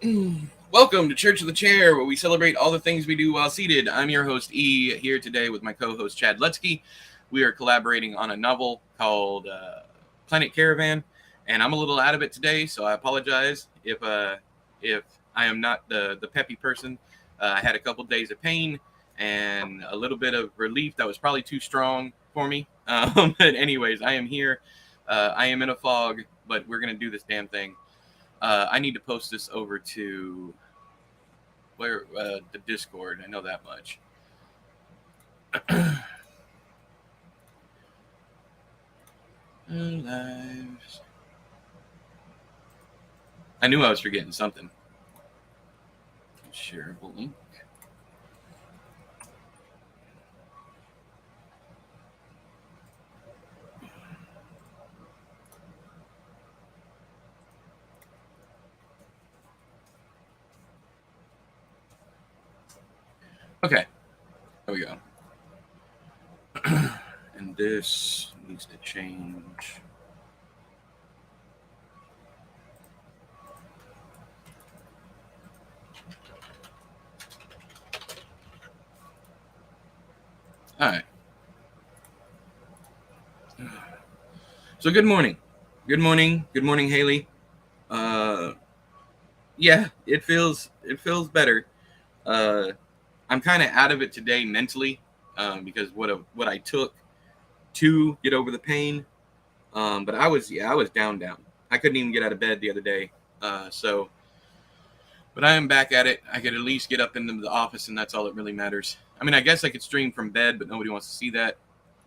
Welcome to Church of the Chair, where we celebrate all the things we do while seated. I'm your host, E, here today with my co-host, Chad Lutzke. We are collaborating on a novel called Planet Caravan, and I'm a little out of it today, so I apologize if I am not the peppy person. I had a couple days of pain and a little bit of relief that was probably too strong for me. But anyways, I am here. I am in a fog, but we're going to do this damn thing. I need to post this over to the Discord. I know that much. Lives. I knew I was forgetting something. Shareable link. Okay, there we go. And this needs to change. All right. So good morning, Haley. Yeah, it feels better. I'm kind of out of it today mentally, because what I took to get over the pain. But I was down. I couldn't even get out of bed the other day. But I am back at it. I could at least get up into the office, and that's all that really matters. I mean, I guess I could stream from bed, but nobody wants to see that.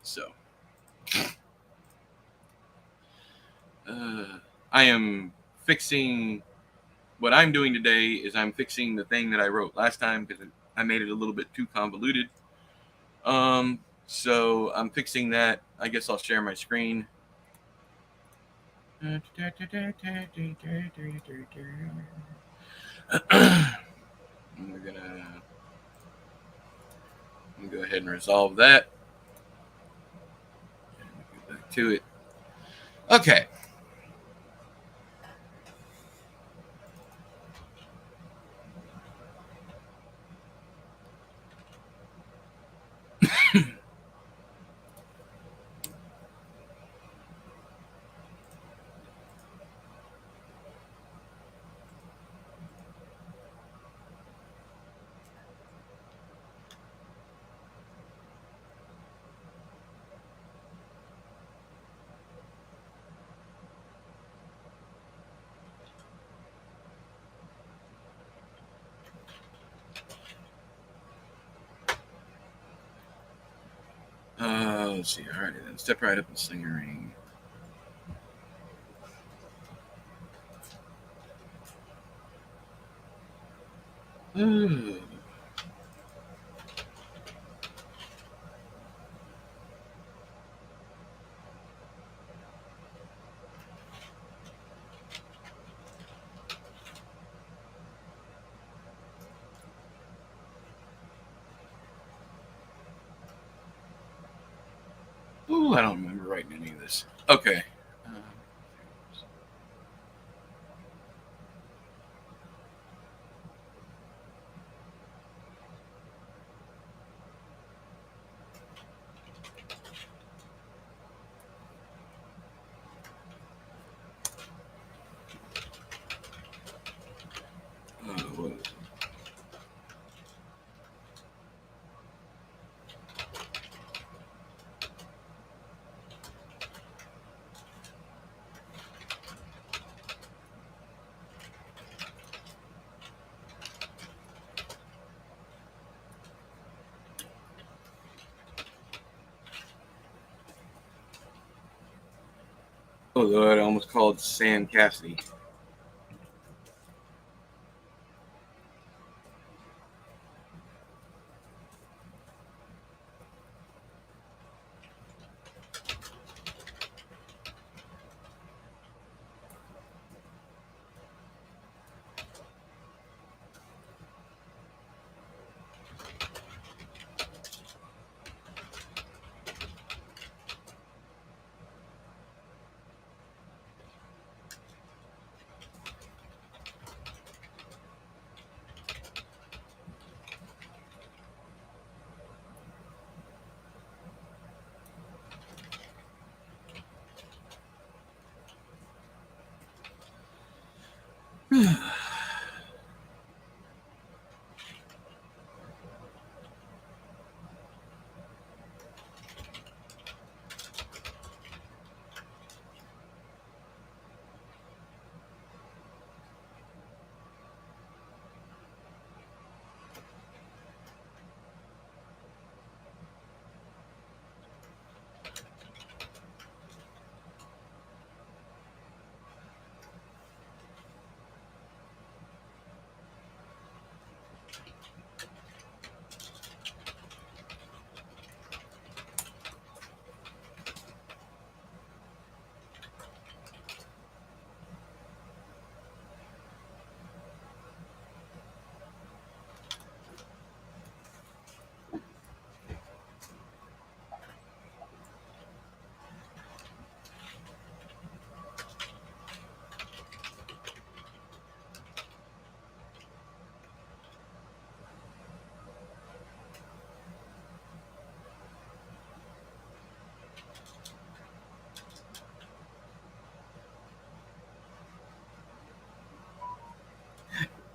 So, I am fixing. What I'm doing today is I'm fixing the thing that I wrote last time because I made it a little bit too convoluted. So I'm fixing that. I guess I'll share my screen. I'm gonna go ahead and resolve that. Get back to it. Okay. Let's see. All right, then step right up and sing a ring. Ooh, I don't remember writing any of this. Okay. What is it? Oh Lord, I almost called Sam Cassidy.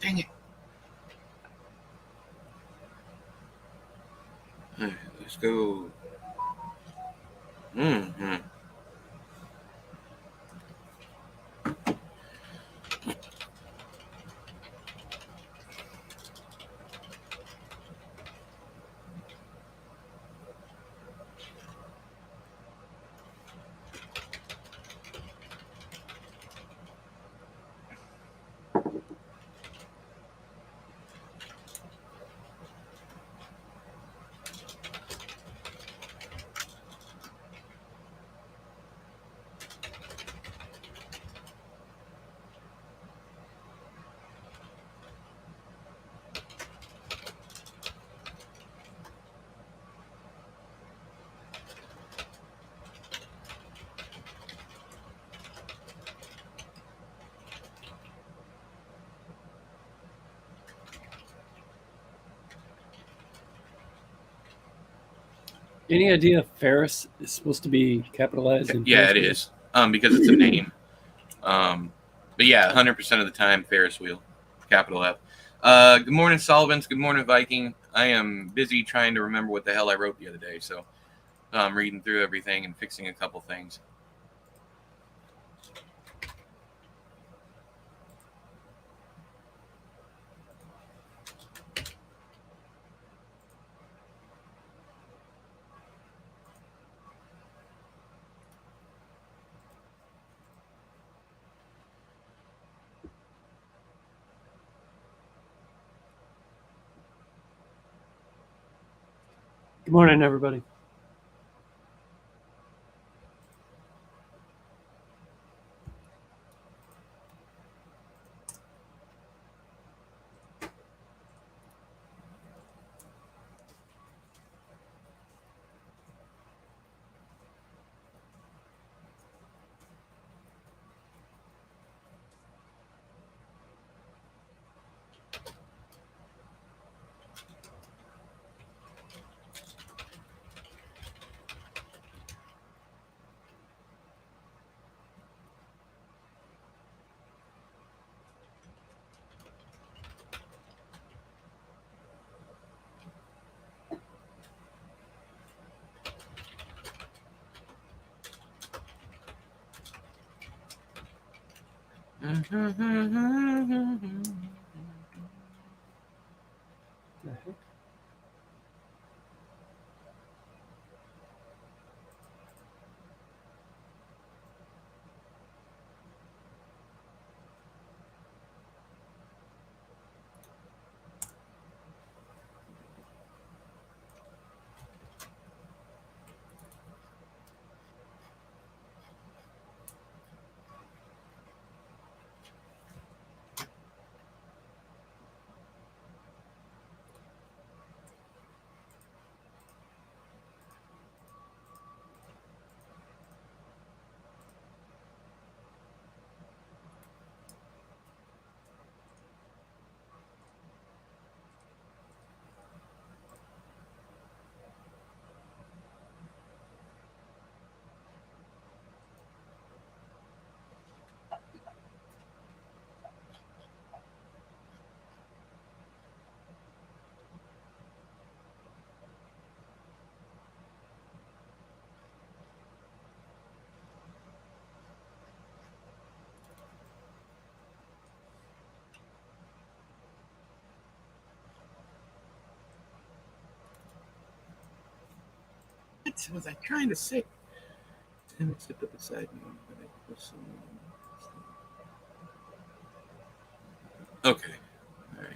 Dang it. All right, let's go. Mm-hmm. Any idea if Ferris is supposed to be capitalized? Yeah, it is. Because it's a name. But yeah, 100% of the time, Ferris wheel, capital F. Good morning, Solvents. Good morning, Viking. I am busy trying to remember what the hell I wrote the other day, so I'm reading through everything and fixing a couple things. Good morning, everybody. was I trying to say? Damn it, stepped up beside me. Okay. All right.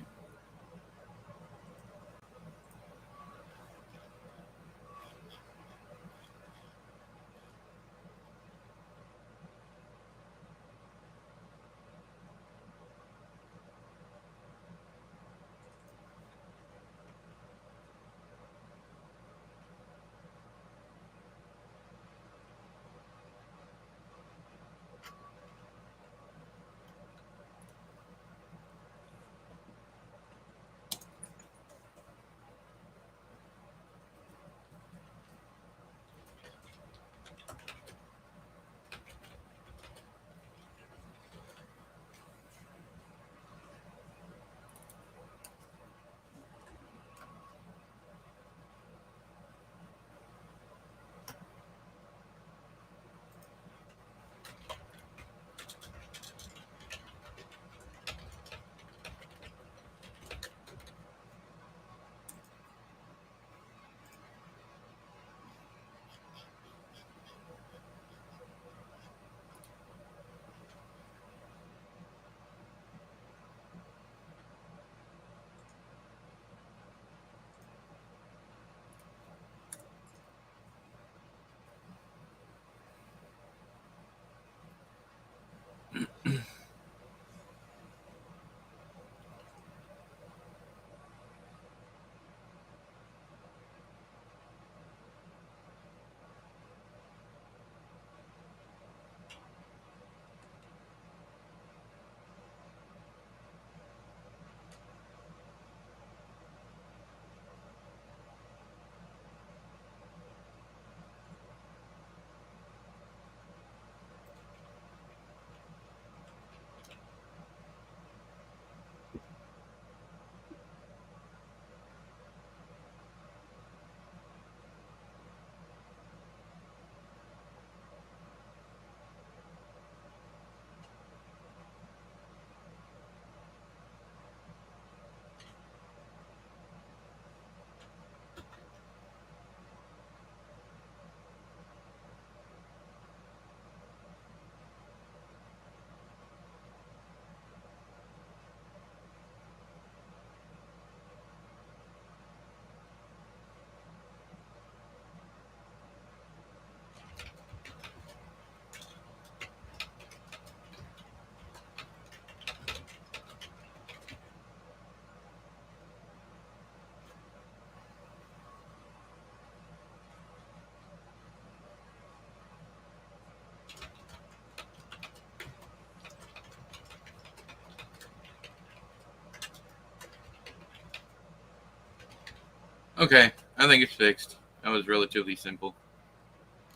Okay, I think it's fixed. That was relatively simple.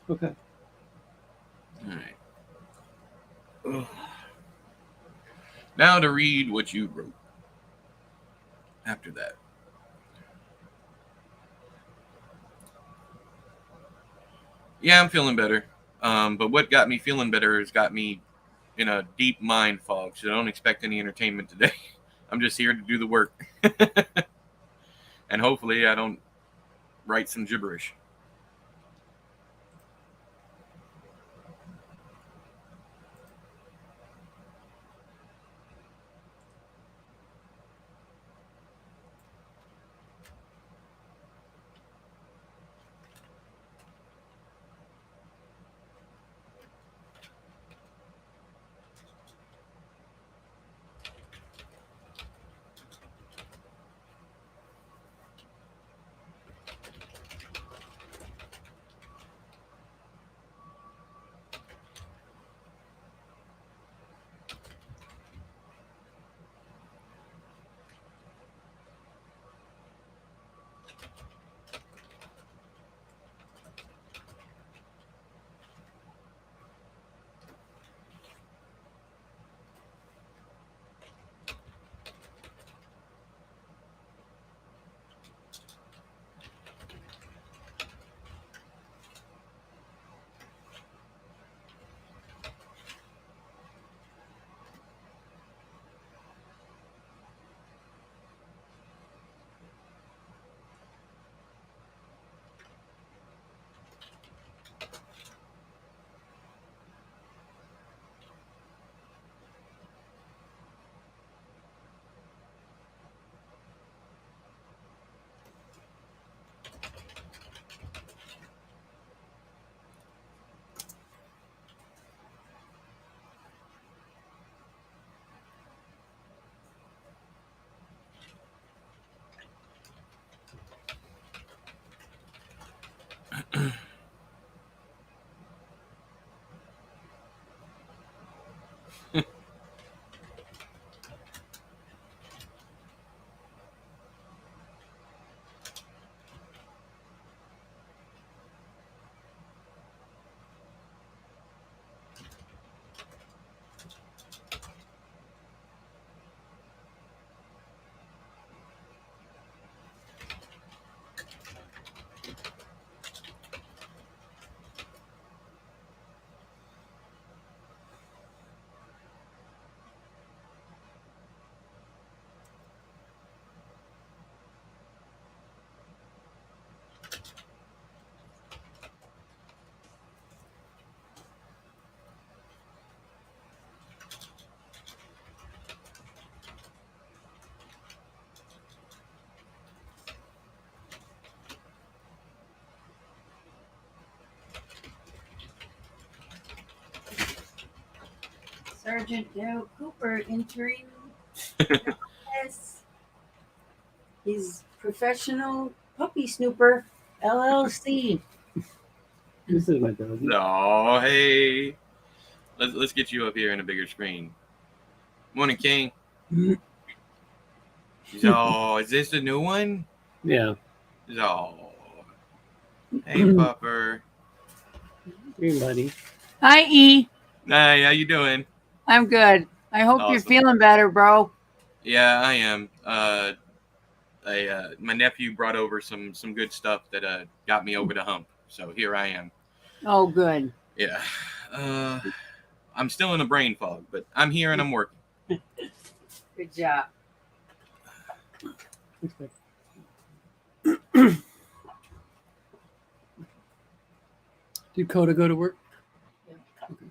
Okay. All right. Ugh. Now to read what you wrote after that. Yeah, I'm feeling better. But what got me feeling better has got me in a deep mind fog, so don't expect any entertainment today. I'm just here to do the work. And hopefully I don't write some gibberish. Sergeant Joe Cooper entering. Yes. He's professional puppy snooper, LLC. This is my doggy. No, hey. Let's get you up here in a bigger screen. Morning, King. So, is this the new one? Yeah. So, hey, Pupper. Hey, buddy. Hi, E. Hey, how you doing? I'm good. I hope you're Awesome. feeling better, bro. Yeah, I am. My nephew brought over some good stuff that got me over the hump. So here I am. Oh, good. Yeah. I'm still in a brain fog, but I'm here and I'm working. Good job. Did Coda go to work? Yeah. Okay.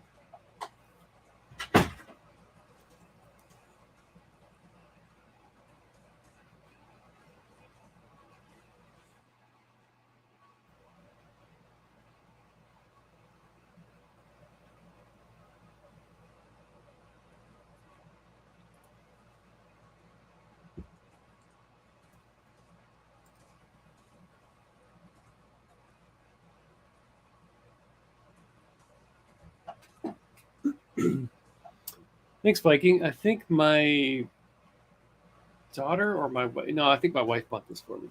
Thanks, Viking. I think my daughter or my wife. No, I think my wife bought this for me.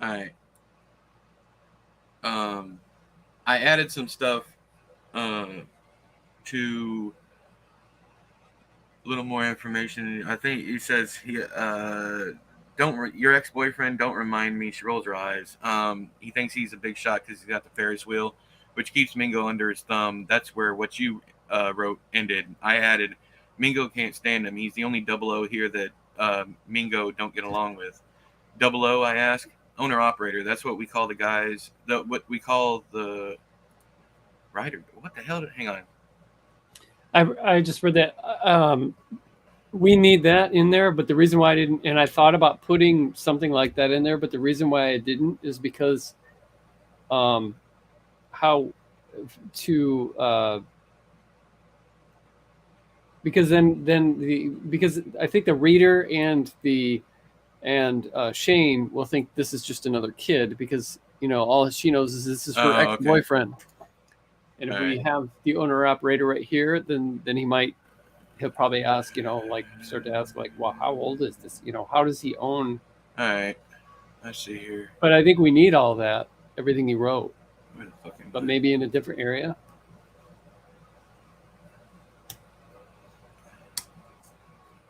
All right. I added some stuff to a little more information. I think he says your ex-boyfriend, don't remind me. She rolls her eyes. He thinks he's a big shot because he's got the Ferris wheel, which keeps Mingo under his thumb. That's where what you wrote ended. I added, Mingo can't stand him. He's the only double O here that Mingo don't get along with. Double O, I ask. Owner operator. That's what we call the guys. What we call the rider. What the hell? Hang on. I just read that. We need that in there, but the reason why I didn't, and I thought about putting something like that in there, but the reason why I didn't is because how to because because I think the reader and Shane will think this is just another kid because all she knows is this is her ex-boyfriend. Okay. And if we have the owner operator right here, then he'll probably ask, start to ask well, how old is this? How does he own? All right, I see here. But I think we need all that, everything he wrote, but maybe in a different area.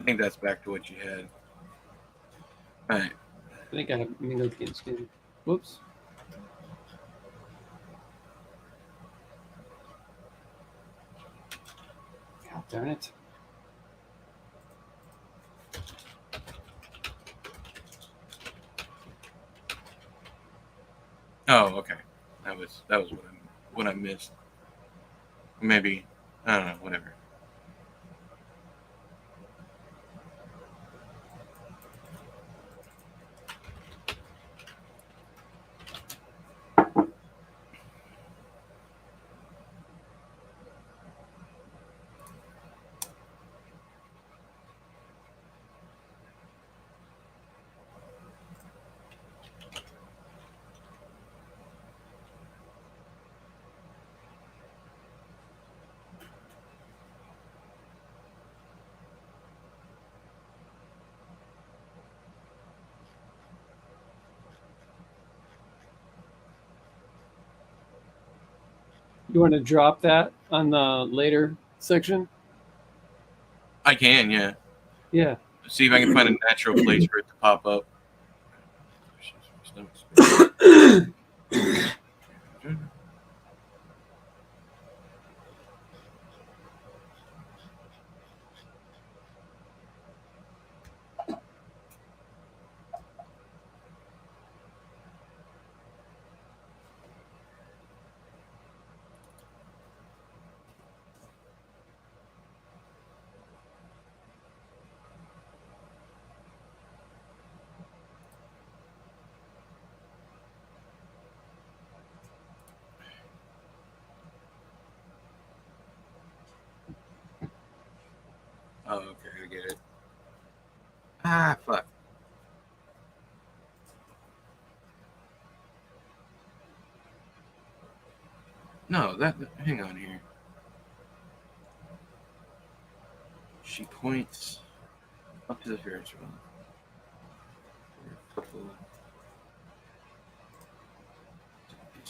I think that's back to what you had. All right. I think I have Mingo can't stand. Whoops. God darn it. Oh, okay. That was what I missed. Maybe I don't know, whatever. You want to drop that on the later section? I can, yeah. Yeah. See if I can find a natural place for it to pop up. Oh, okay, I get it. Ah, fuck. No, hang on here. She points up to the Ferris wheel.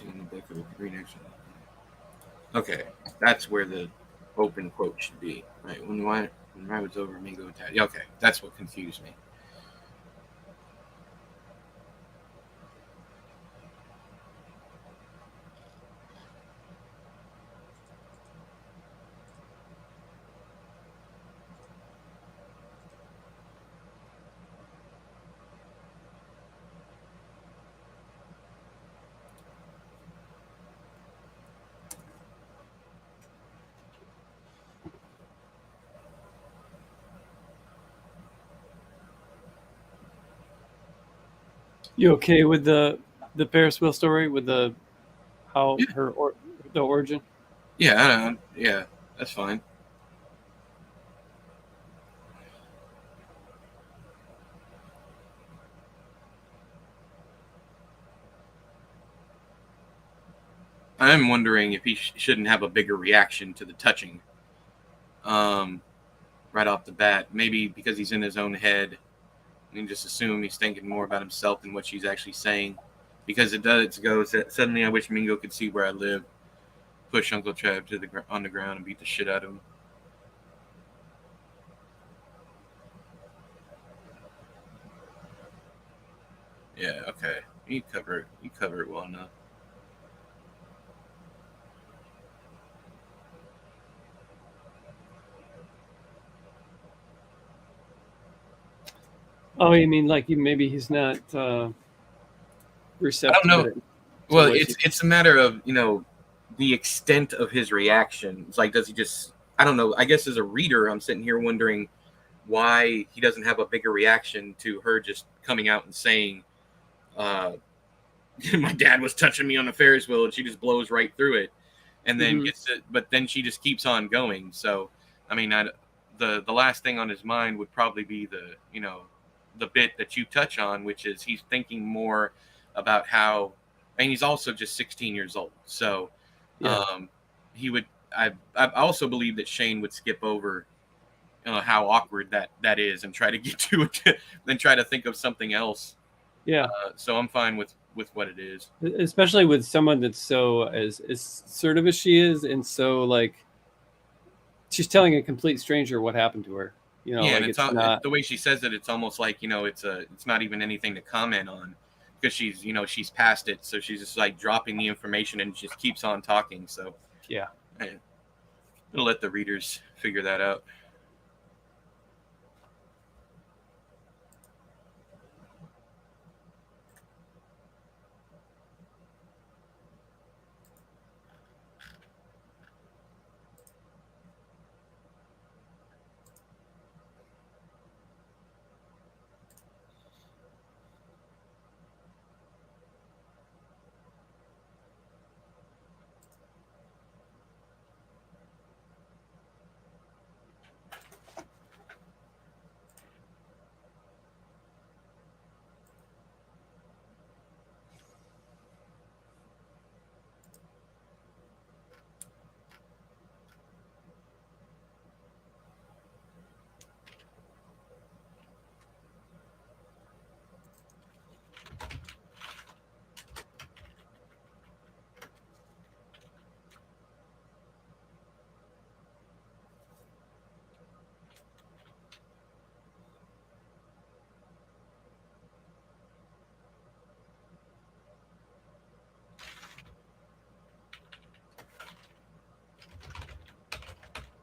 In the book of the green extra. Okay, that's where the open quote should be. Right, when ride was over, Mingo attacked. Okay, that's what confused me. You okay with the Ferris wheel story with the how her the origin? Yeah, I don't. Yeah, that's fine. I'm wondering if he shouldn't have a bigger reaction to the touching. Right off the bat, maybe because he's in his own head, and just assume he's thinking more about himself than what she's actually saying. Because it does go. Suddenly, I wish Mingo could see where I live. Push Uncle Trav to on the ground and beat the shit out of him. Yeah, okay. You cover it. You cover it well enough. Oh, you mean like maybe he's not receptive? I don't know. Well, it's a matter of the extent of his reaction. It's like, does he just? I don't know. I guess as a reader, I'm sitting here wondering why he doesn't have a bigger reaction to her just coming out and saying, "My dad was touching me on a Ferris wheel," and she just blows right through it, and then gets it. But then she just keeps on going. So, I mean, the last thing on his mind would probably be the bit that you touch on, which is he's thinking more about how, and he's also just 16 years old. So, he would. I also believe that Shane would skip over, how awkward that is, and try to get to it, then try to think of something else. Yeah. So I'm fine with what it is, especially with someone that's so as assertive as she is, and so like she's telling a complete stranger what happened to her. Yeah, like and it's not the way she says it. It's almost like it's not even anything to comment on, because she's past it. So she's just like dropping the information and just keeps on talking. So yeah, I'll let the readers figure that out.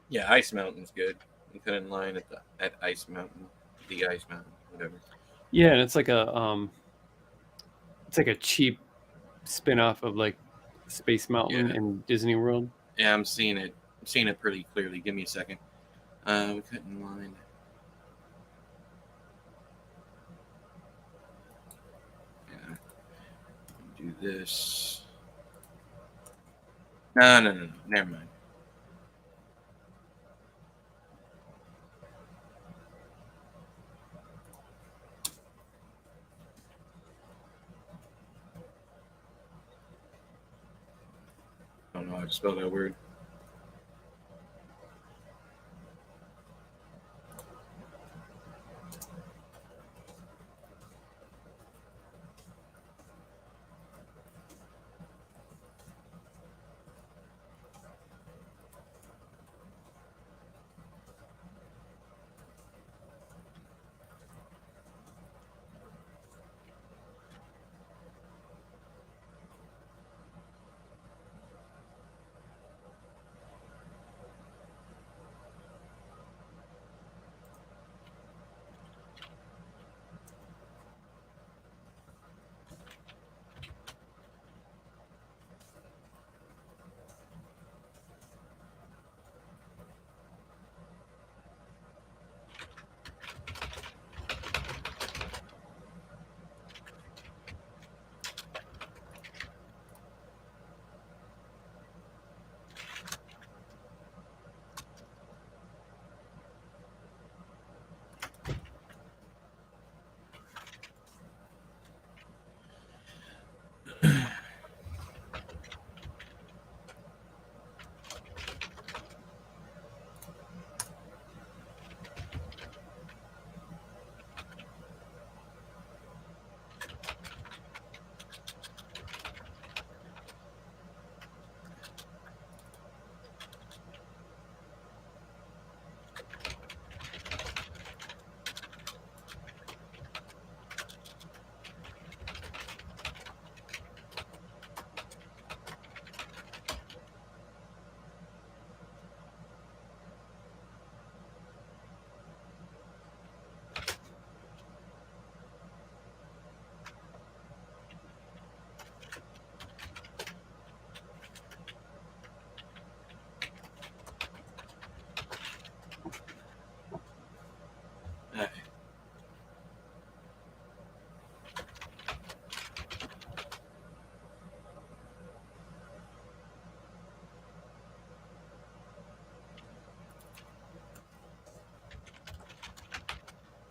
Yeah, Ice Mountain's good. You cut in line at Ice Mountain, the Ice Mountain, whatever. Yeah, and it's like a cheap spin-off of like Space Mountain and Disney World. Yeah, I'm seeing it. I'm seeing it pretty clearly. Give me a second. We cut in line. Yeah. Do this. No. Never mind. I don't know how to spell that word.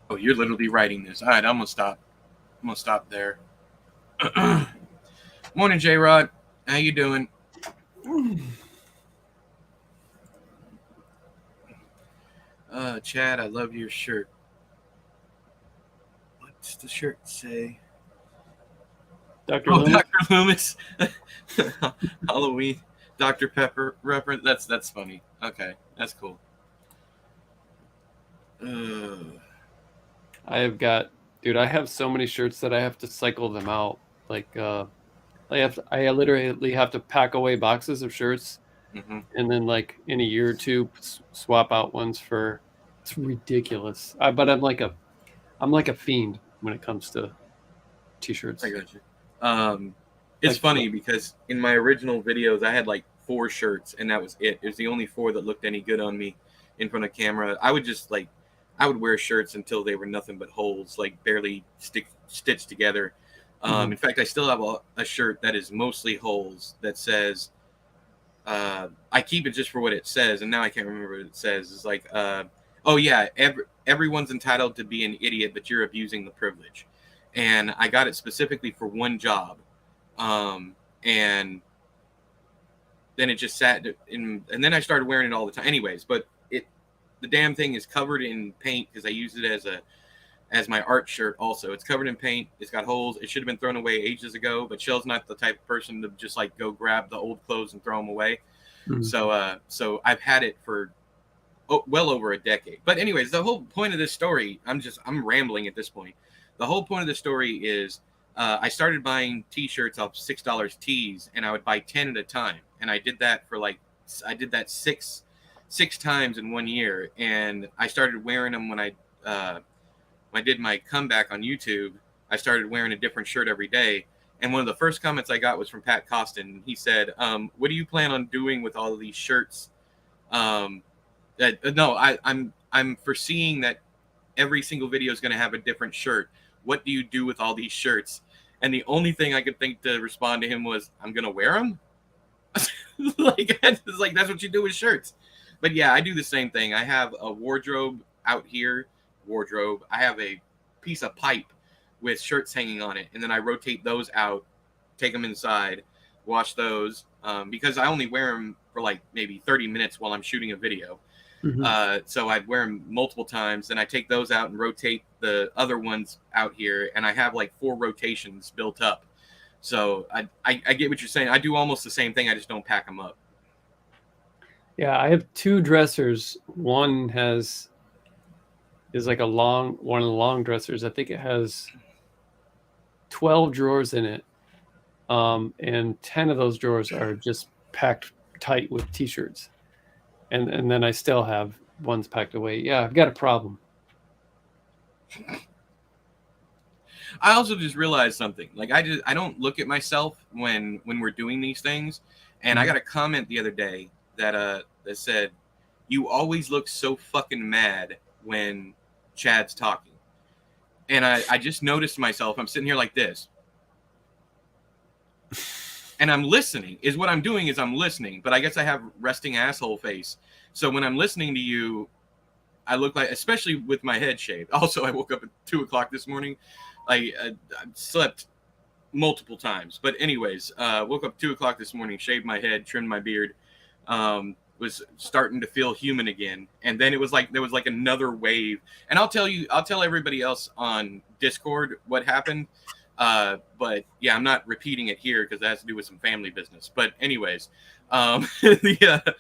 Oh, you're literally writing this. All right, I'm gonna stop. I'm gonna stop there. Morning, J Rod. How you doing? Chad, I love your shirt. What's the shirt say? Dr. Loomis? Dr. Loomis. Halloween. Dr. Pepper reference. That's funny. Okay, that's cool. I have so many shirts that I have to cycle them out. Like I literally have to pack away boxes of shirts, and then like in a year or two swap out ones for. It's ridiculous. But I'm like a fiend when it comes to t-shirts. I got you. It's funny because in my original videos I had like 4 shirts and that was it. It was the only 4 that looked any good on me in front of camera. I would wear shirts until they were nothing but holes, like barely stitched together. In fact, I still have a shirt that is mostly holes that says, I keep it just for what it says, and now I can't remember what it says. It's like, oh yeah, everyone's entitled to be an idiot, but you're abusing the privilege. And I got it specifically for one job. And then it just sat in, and then I started wearing it all the time. Anyways, but the damn thing is covered in paint because I used it as my art shirt also. It's covered in paint. It's got holes. It should have been thrown away ages ago, but Shell's not the type of person to just like go grab the old clothes and throw them away. So I've had it for well over a decade. But anyways, the whole point of this story, I'm rambling at this point. The whole point of the story is I started buying t-shirts off $6 tees, and I would buy 10 at a time. And I did that for I did that 6 times in 1 year, and I started wearing them when I did my comeback on YouTube. I started wearing a different shirt every day. And one of the first comments I got was from Pat Costin. He said, what do you plan on doing with all of these shirts? I'm foreseeing that every single video is going to have a different shirt. What do you do with all these shirts? And the only thing I could think to respond to him was, I'm going to wear them. That's what you do with shirts. But yeah, I do the same thing. I have a wardrobe out here. I have a piece of pipe with shirts hanging on it, and then I rotate those out, take them inside, wash those, because I only wear them for like maybe 30 minutes while I'm shooting a video. So I'd wear them multiple times, then I take those out and rotate the other ones out here, and I have like 4 rotations built up. So I get what you're saying. I do almost the same thing. I just don't pack them up. Yeah, I have 2 dressers. One is like one of the long dressers. I think it has 12 drawers in it, and 10 of those drawers are just packed tight with t-shirts, and then I still have ones packed away. Yeah, I've got a problem. I also just realized something. Like I don't look at myself when we're doing these things, and I got a comment the other day that said, "You always look so fucking mad when Chad's talking." And I just noticed myself, I'm sitting here like this. And I'm listening. What I'm doing is I'm listening. But I guess I have resting asshole face. So when I'm listening to you, I look like, especially with my head shaved. Also, I woke up at 2 o'clock this morning. I slept multiple times. But anyways, woke up 2 o'clock this morning, shaved my head, trimmed my beard. Was starting to feel human again, and then it was like there was like another wave. And I'll tell everybody else on Discord what happened, but yeah, I'm not repeating it here because it has to do with some family business. But anyways, anywho,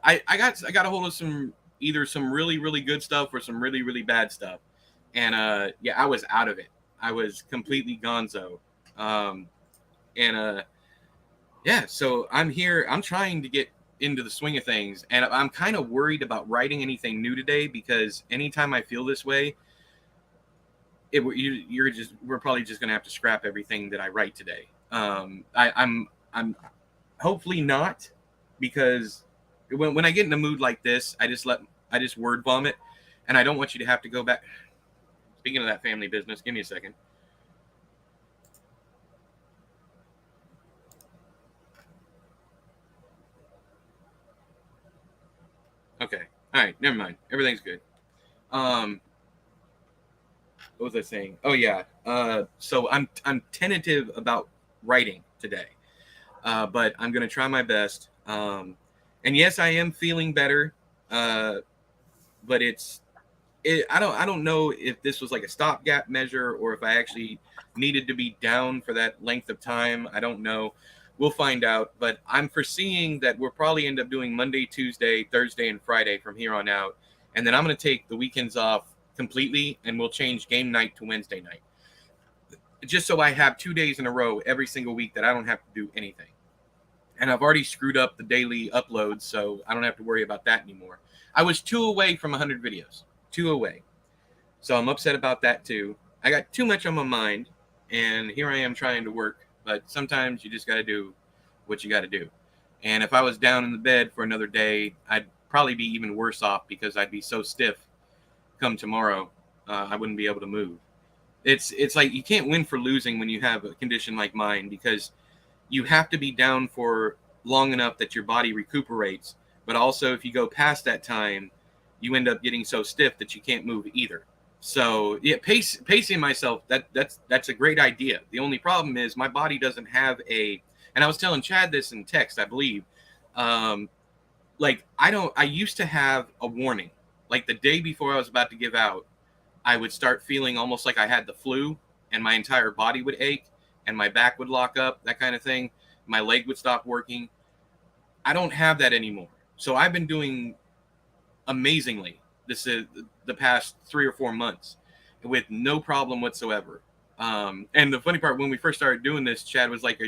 I got a hold of either some really, really good stuff or some really, really bad stuff, and yeah, I was out of it. I was completely gonzo, yeah, so I'm here. I'm trying to get into the swing of things, and I'm kind of worried about writing anything new today because anytime I feel this way, we're probably just gonna have to scrap everything that I write today. I'm hopefully not, because when I get in a mood like this, I just word vomit, and I don't want you to have to go back. Speaking of that family business, give me a second. Okay. All right. Never mind. Everything's good. What was I saying? Oh yeah. So I'm tentative about writing today, but I'm gonna try my best. And yes, I am feeling better. But I don't know if this was like a stopgap measure or if I actually needed to be down for that length of time. I don't know. We'll find out, but I'm foreseeing that we'll probably end up doing Monday, Tuesday, Thursday, and Friday from here on out. And then I'm going to take the weekends off completely, and we'll change game night to Wednesday night. Just so I have 2 days in a row every single week that I don't have to do anything. And I've already screwed up the daily uploads, so I don't have to worry about that anymore. I was 2 away from 100 videos. 2 away. So I'm upset about that too. I got too much on my mind, and here I am trying to work. But sometimes you just got to do what you got to do. And if I was down in the bed for another day, I'd probably be even worse off because I'd be so stiff come tomorrow. I wouldn't be able to move. It's like you can't win for losing when you have a condition like mine, because you have to be down for long enough that your body recuperates. But also, if you go past that time, you end up getting so stiff that you can't move either. So yeah, pacing myself, that's a great idea. The only problem is my body doesn't have and I was telling Chad this in text, I believe. Like I used to have a warning. Like the day before I was about to give out, I would start feeling almost like I had the flu, and my entire body would ache and my back would lock up, that kind of thing. My leg would stop working. I don't have that anymore. So I've been doing amazingly this is the past 3 or 4 months with no problem whatsoever. And the funny part, when we first started doing this, Chad was like,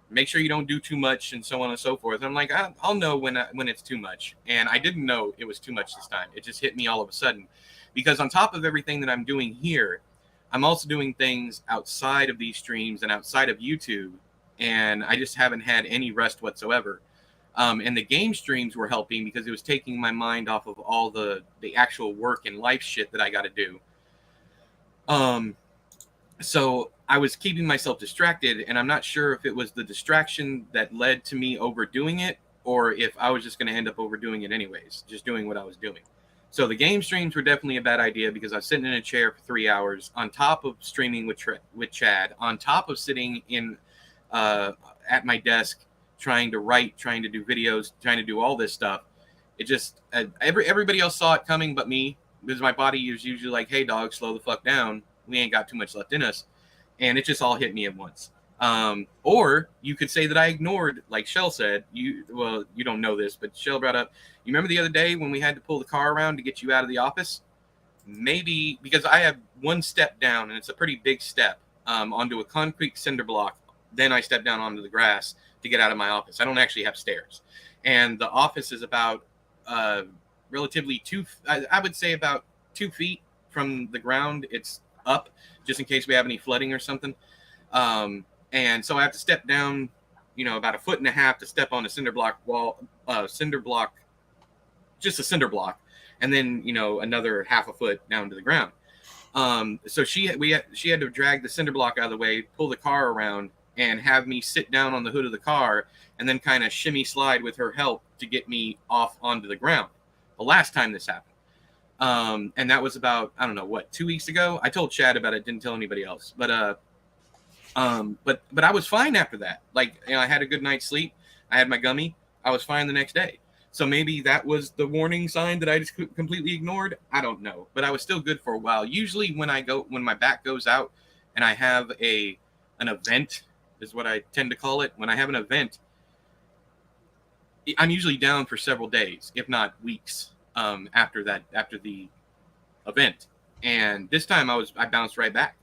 make sure you don't do too much, and so on and so forth. And I'm like, I'll know when it's too much. And I didn't know it was too much this time. It just hit me all of a sudden, because on top of everything that I'm doing here, I'm also doing things outside of these streams and outside of YouTube, and I just haven't had any rest whatsoever. And the game streams were helping because it was taking my mind off of all the actual work and life shit that I got to do. So I was keeping myself distracted, and I'm not sure if it was the distraction that led to me overdoing it, or if I was just going to end up overdoing it anyways, just doing what I was doing. So the game streams were definitely a bad idea, because I was sitting in a chair for 3 hours on top of streaming with Chad, on top of sitting in at my desk trying to write, trying to do videos, trying to do all this stuff. It just everybody else saw it coming but me, because my body is usually like, hey dog, slow the fuck down, we ain't got too much left in us. And it just all hit me at once. Or you could say that I ignored, like Shell said, you don't know this, but Shell brought up, you remember the other day when we had to pull the car around to get you out of the office? Maybe because I have one step down, and it's a pretty big step, onto a concrete cinder block. Then I step down onto the grass to get out of my office. I don't actually have stairs. And the office is about relatively I would say about 2 feet from the ground. It's up, just in case we have any flooding or something. And so I have to step down, about 1.5 feet to step on a cinder block wall, just a cinder block, and then, another 0.5 foot down to the ground. So she had to drag the cinder block out of the way, pull the car around, and have me sit down on the hood of the car, and then kind of shimmy slide with her help to get me off onto the ground. The last time this happened. And that was about, I don't know, 2 weeks ago. I told Chad about it, didn't tell anybody else. But I was fine after that. Like, I had a good night's sleep. I had my gummy. I was fine the next day. So maybe that was the warning sign that I just completely ignored. I don't know, but I was still good for a while. Usually when my back goes out and I have an event, is what I tend to call it. When I have an event, I'm usually down for several days, if not weeks, after the event. And this time I bounced right back.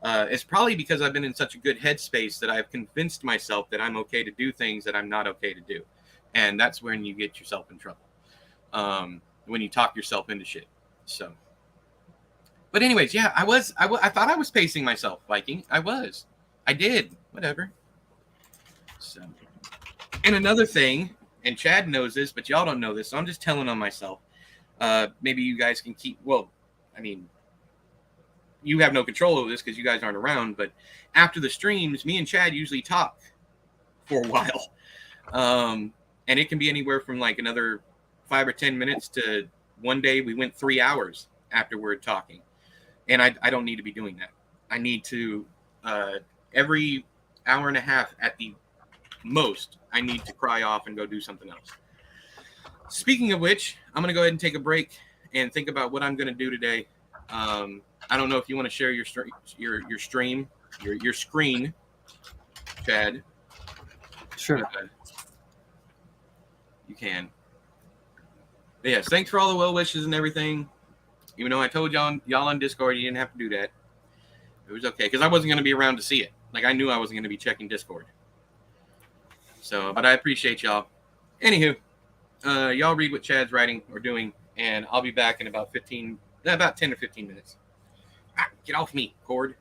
It's probably because I've been in such a good headspace that I've convinced myself that I'm okay to do things that I'm not okay to do. And that's when you get yourself in trouble. When you talk yourself into shit. So, but anyways, yeah, I thought I was pacing myself, Viking. I did. Whatever. So, and another thing, and Chad knows this, but y'all don't know this, so I'm just telling on myself. Maybe you guys can you have no control over this because you guys aren't around, but after the streams, me and Chad usually talk for a while. And it can be anywhere from like another 5 or 10 minutes to one day we went 3 hours afterward talking. And I don't need to be doing that. I need to, every 1.5 hours at the most, I need to cry off and go do something else. Speaking of which, I'm going to go ahead and take a break and think about what I'm going to do today. I don't know if you want to share your screen, Chad. Sure. You can. But yes, thanks for all the well wishes and everything. Even though I told y'all on Discord you didn't have to do that. It was okay, because I wasn't going to be around to see it. Like, I knew I wasn't going to be checking Discord. So, but I appreciate y'all. Anywho, y'all read what Chad's writing or doing, and I'll be back in about 10 or 15 minutes. Get off me, Cord.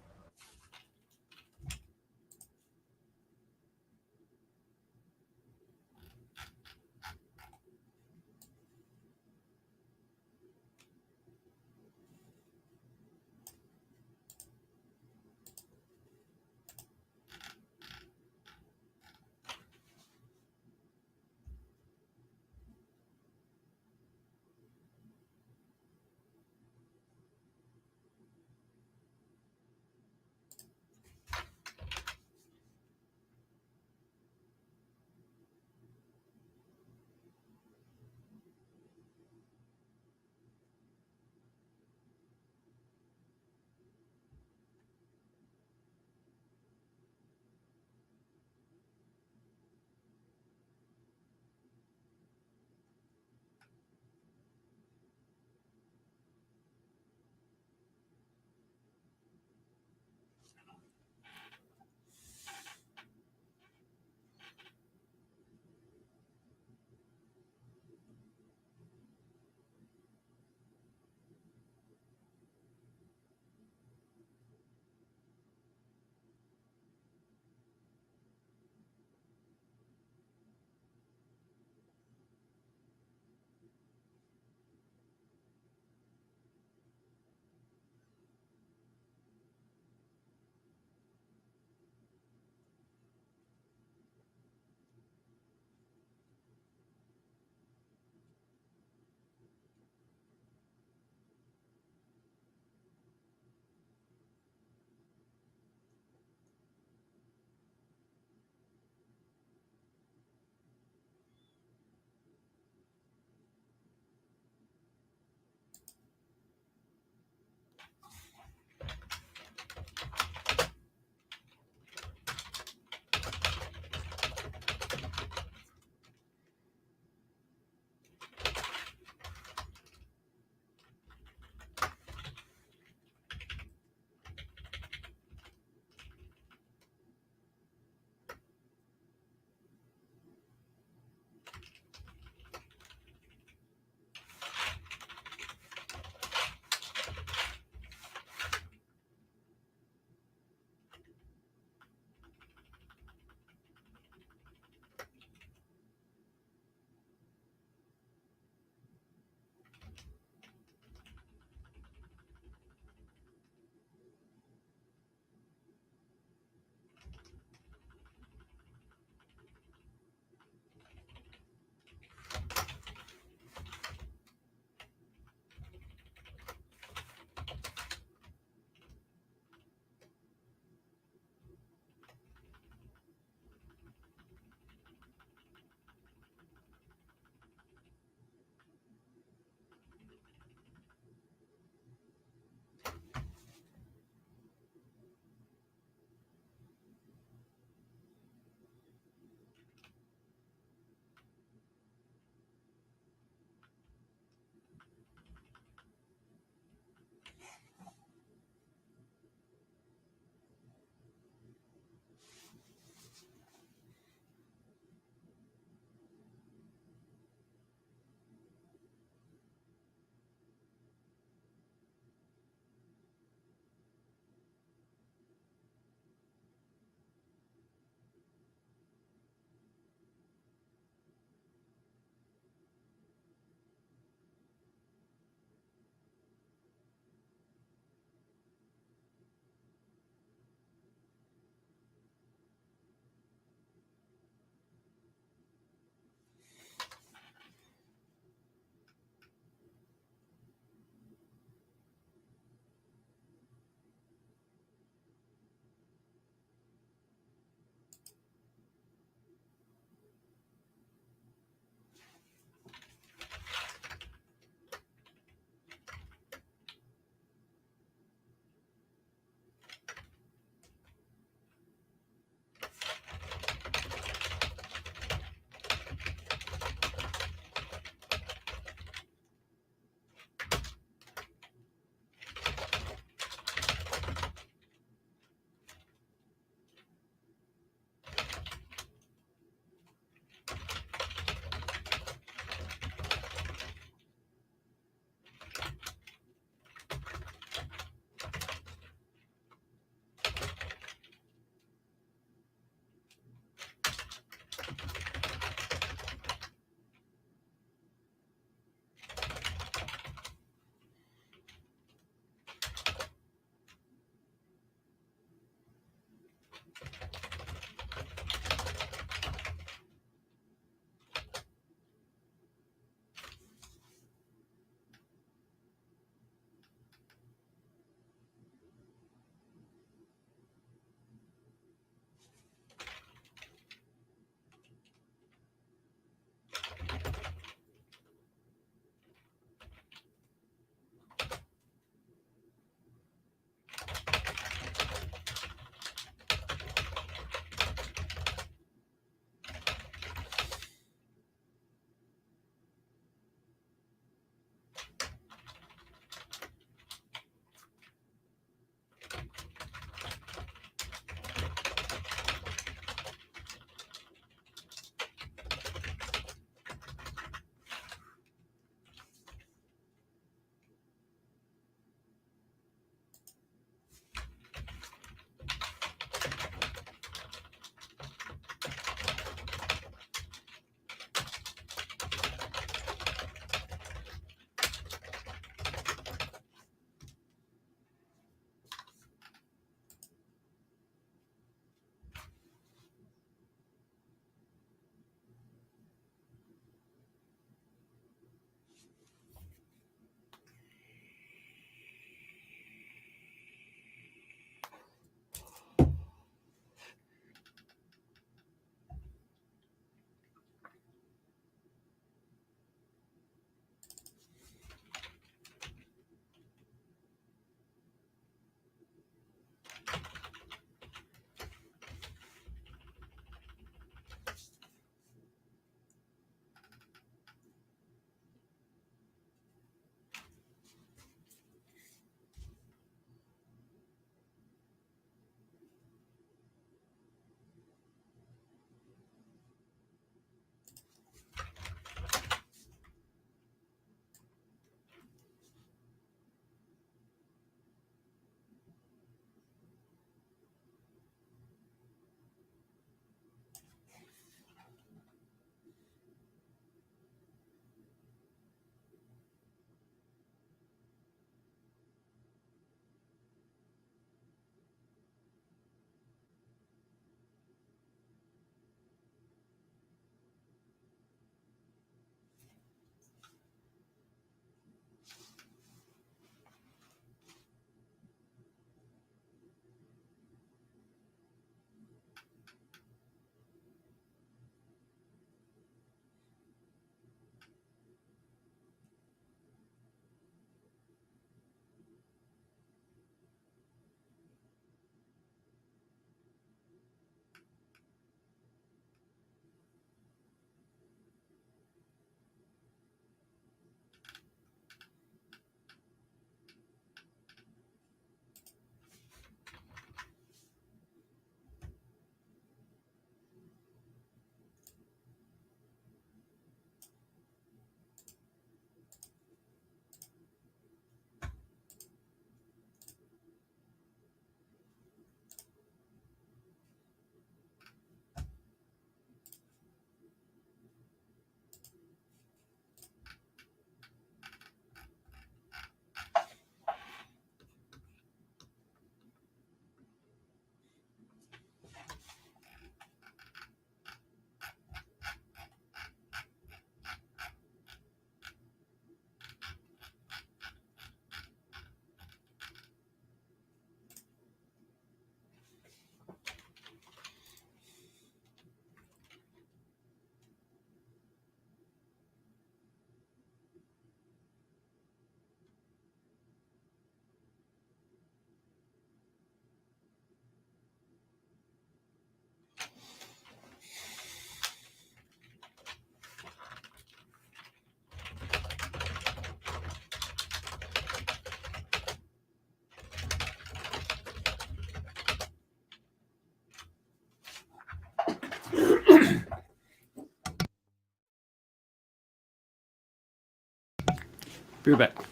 Be right back.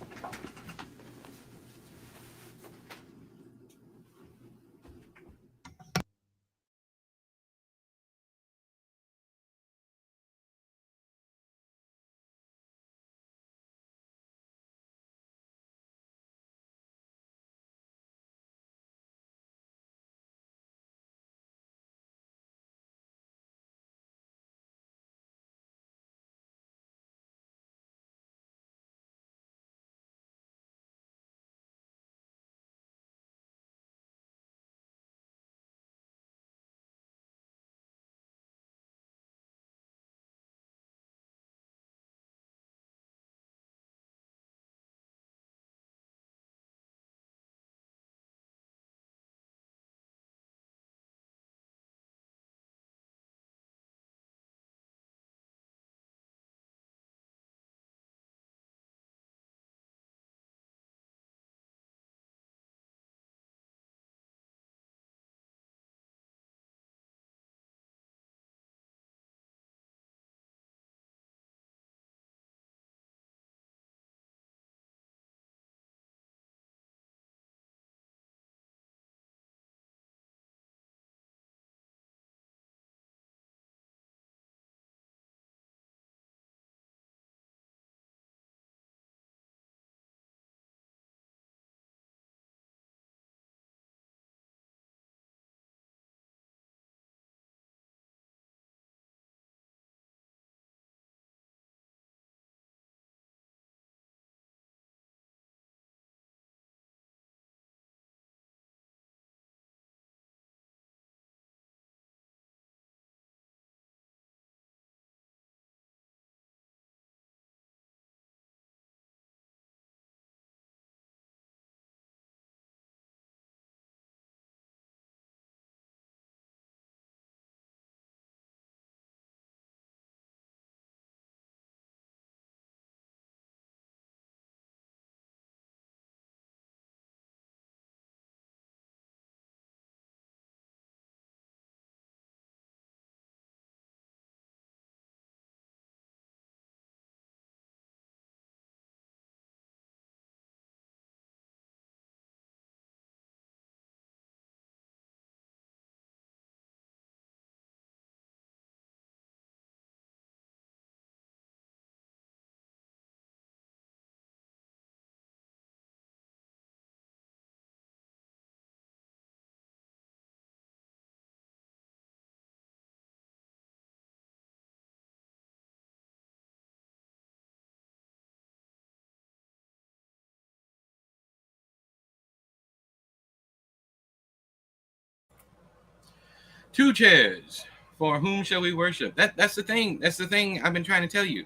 Two chairs. For whom shall we worship? That's the thing. That's the thing I've been trying to tell you.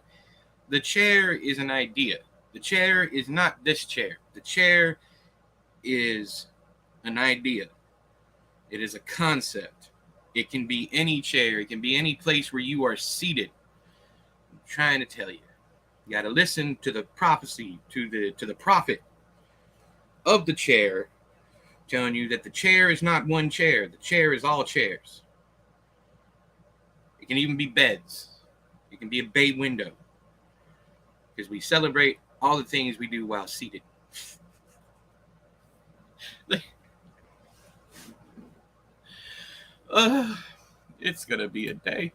The chair is an idea. The chair is not this chair. The chair is an idea. It is a concept. It can be any chair. It can be any place where you are seated. I'm trying to tell you. You got to listen to the prophecy, to the prophet of the chair, telling you that the chair is not one chair. The chair is all chairs. It can even be beds. It can be a bay window. Because we celebrate all the things we do while seated. It's going to be a day.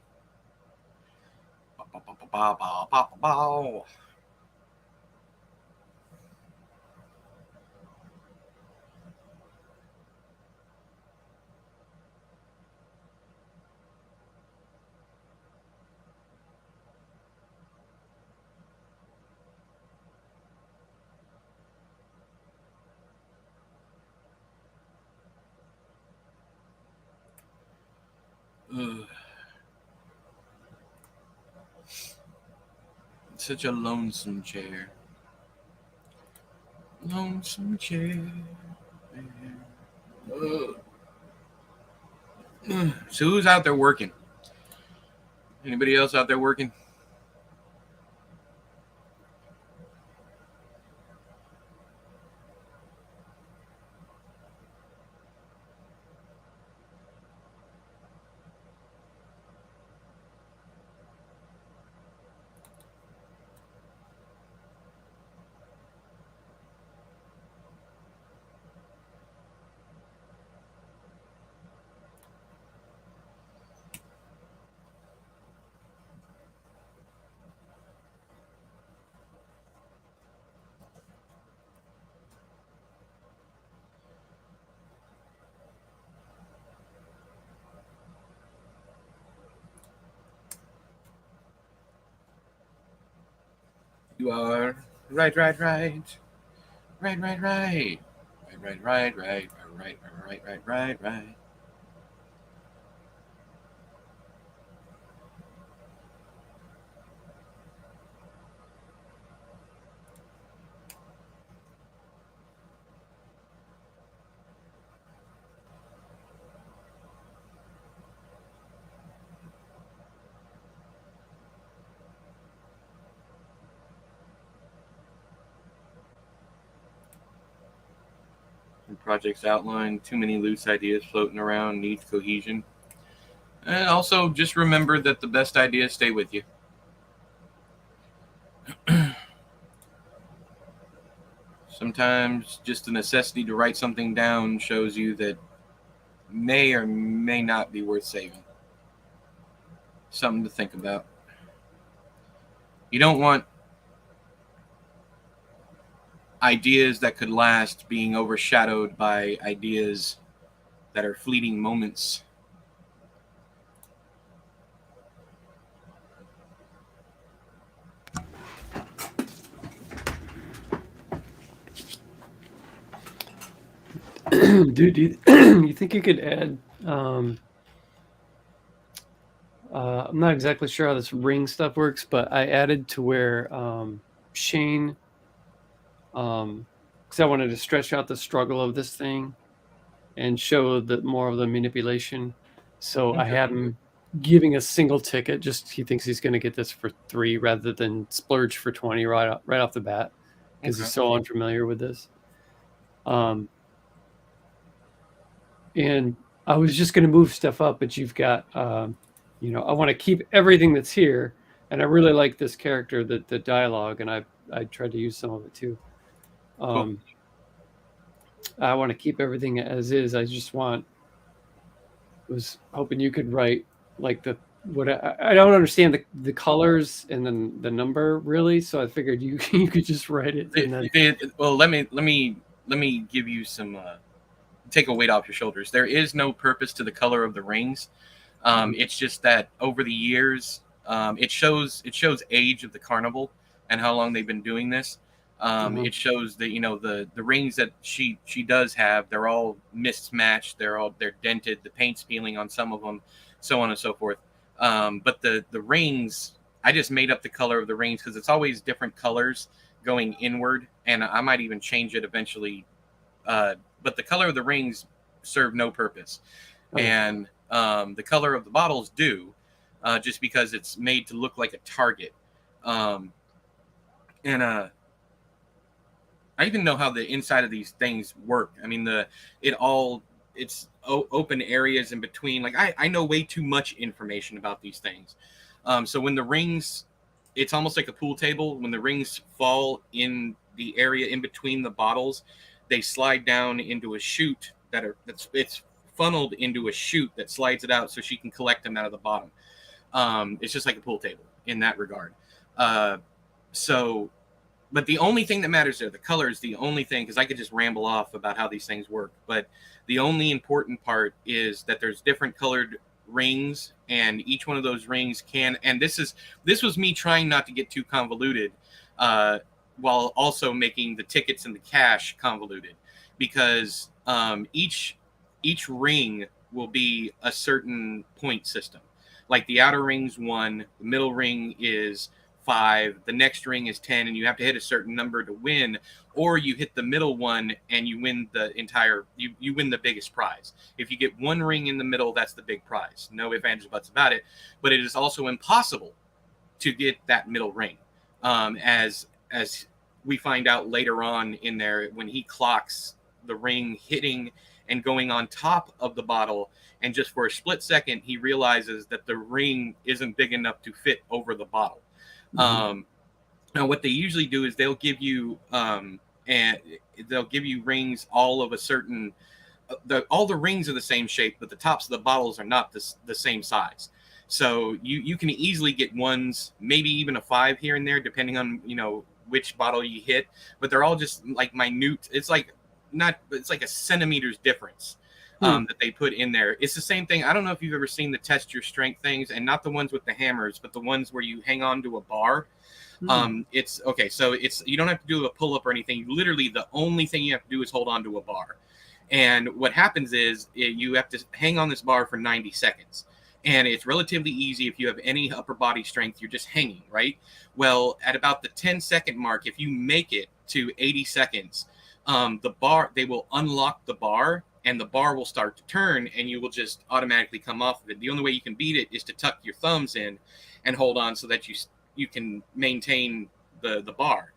Such a lonesome chair. Lonesome chair. So who's out there working? Anybody else out there working? You are right. Right. Right. Right. Right. Right. Right. Right. Right. Right. Right. Right. Right. Right. Right. Projects outlined, too many loose ideas floating around, needs cohesion. And also just remember that the best ideas stay with you. Sometimes just the necessity to write something down shows you that may or may not be worth saving. Something to think about. You don't want ideas that could last being overshadowed by ideas that are fleeting moments. Dude, you think you could add I'm not exactly sure how this ring stuff works, but I added to where Shane, because I wanted to stretch out the struggle of this thing and show that more of the manipulation. So I had him giving a single ticket. Just he thinks he's going to get this for 3 rather than splurge for 20 right off the bat because he's so unfamiliar with this. And I was just going to move stuff up, but you've got, I want to keep everything that's here. And I really like this character, the dialogue, and I tried to use some of it too. Cool. I want to keep everything as is. I just was hoping you could write like I don't understand the colors and then the number really. So I figured you could just write it. And then... Well, let me give you some, take a weight off your shoulders. There is no purpose to the color of the rings. It's just that over the years, it shows age of the carnival and how long they've been doing this. It shows that the rings that she does have, they're all mismatched. They're dented. The paint's peeling on some of them, so on and so forth. But the rings, I just made up the color of the rings because it's always different colors going inward, and I might even change it eventually. But the color of the rings serve no purpose, and the color of the bottles do, just because it's made to look like a target. I even know how the inside of these things work. I mean, it's open areas in between. Like I know way too much information about these things. So when the rings, it's almost like a pool table. When the rings fall in the area in between the bottles, they slide down into a chute it's funneled into a chute that slides it out so she can collect them out of the bottom. It's just like a pool table in that regard. But the only thing that matters there, the color is the only thing, because I could just ramble off about how these things work. But the only important part is that there's different colored rings, and each one of those rings and this was me trying not to get too convoluted, while also making the tickets and the cash convoluted, because each ring will be a certain point system. Like the outer ring's 1, the middle ring is 5, the next ring is 10, and you have to hit a certain number to win, or you hit the middle one and you win you win the biggest prize. If you get 1 ring in the middle, that's the big prize. No ifs, ands, or buts about it. But it is also impossible to get that middle ring, as we find out later on in there when he clocks the ring hitting and going on top of the bottle, and just for a split second he realizes that the ring isn't big enough to fit over the bottle. Now what they usually do is they'll give you rings all of a certain all the rings are the same shape, but the tops of the bottles are not the same size. So you can easily get 1s, maybe even a 5 here and there, depending on which bottle you hit, but they're all just like minute. It's like a centimeter's difference. that they put in there. It's the same thing. I don't know if you've ever seen the test your strength things, and not the ones with the hammers, but the ones where you hang on to a bar. It's okay. So you don't have to do a pull up or anything. Literally, the only thing you have to do is hold on to a bar. And what happens is you have to hang on this bar for 90 seconds. And it's relatively easy if you have any upper body strength. You're just hanging, right? Well, at about the 10-second mark, if you make it to 80 seconds, they will unlock the bar, and the bar will start to turn, and you will just automatically come off of it. The only way you can beat it is to tuck your thumbs in and hold on so that you can maintain the bar.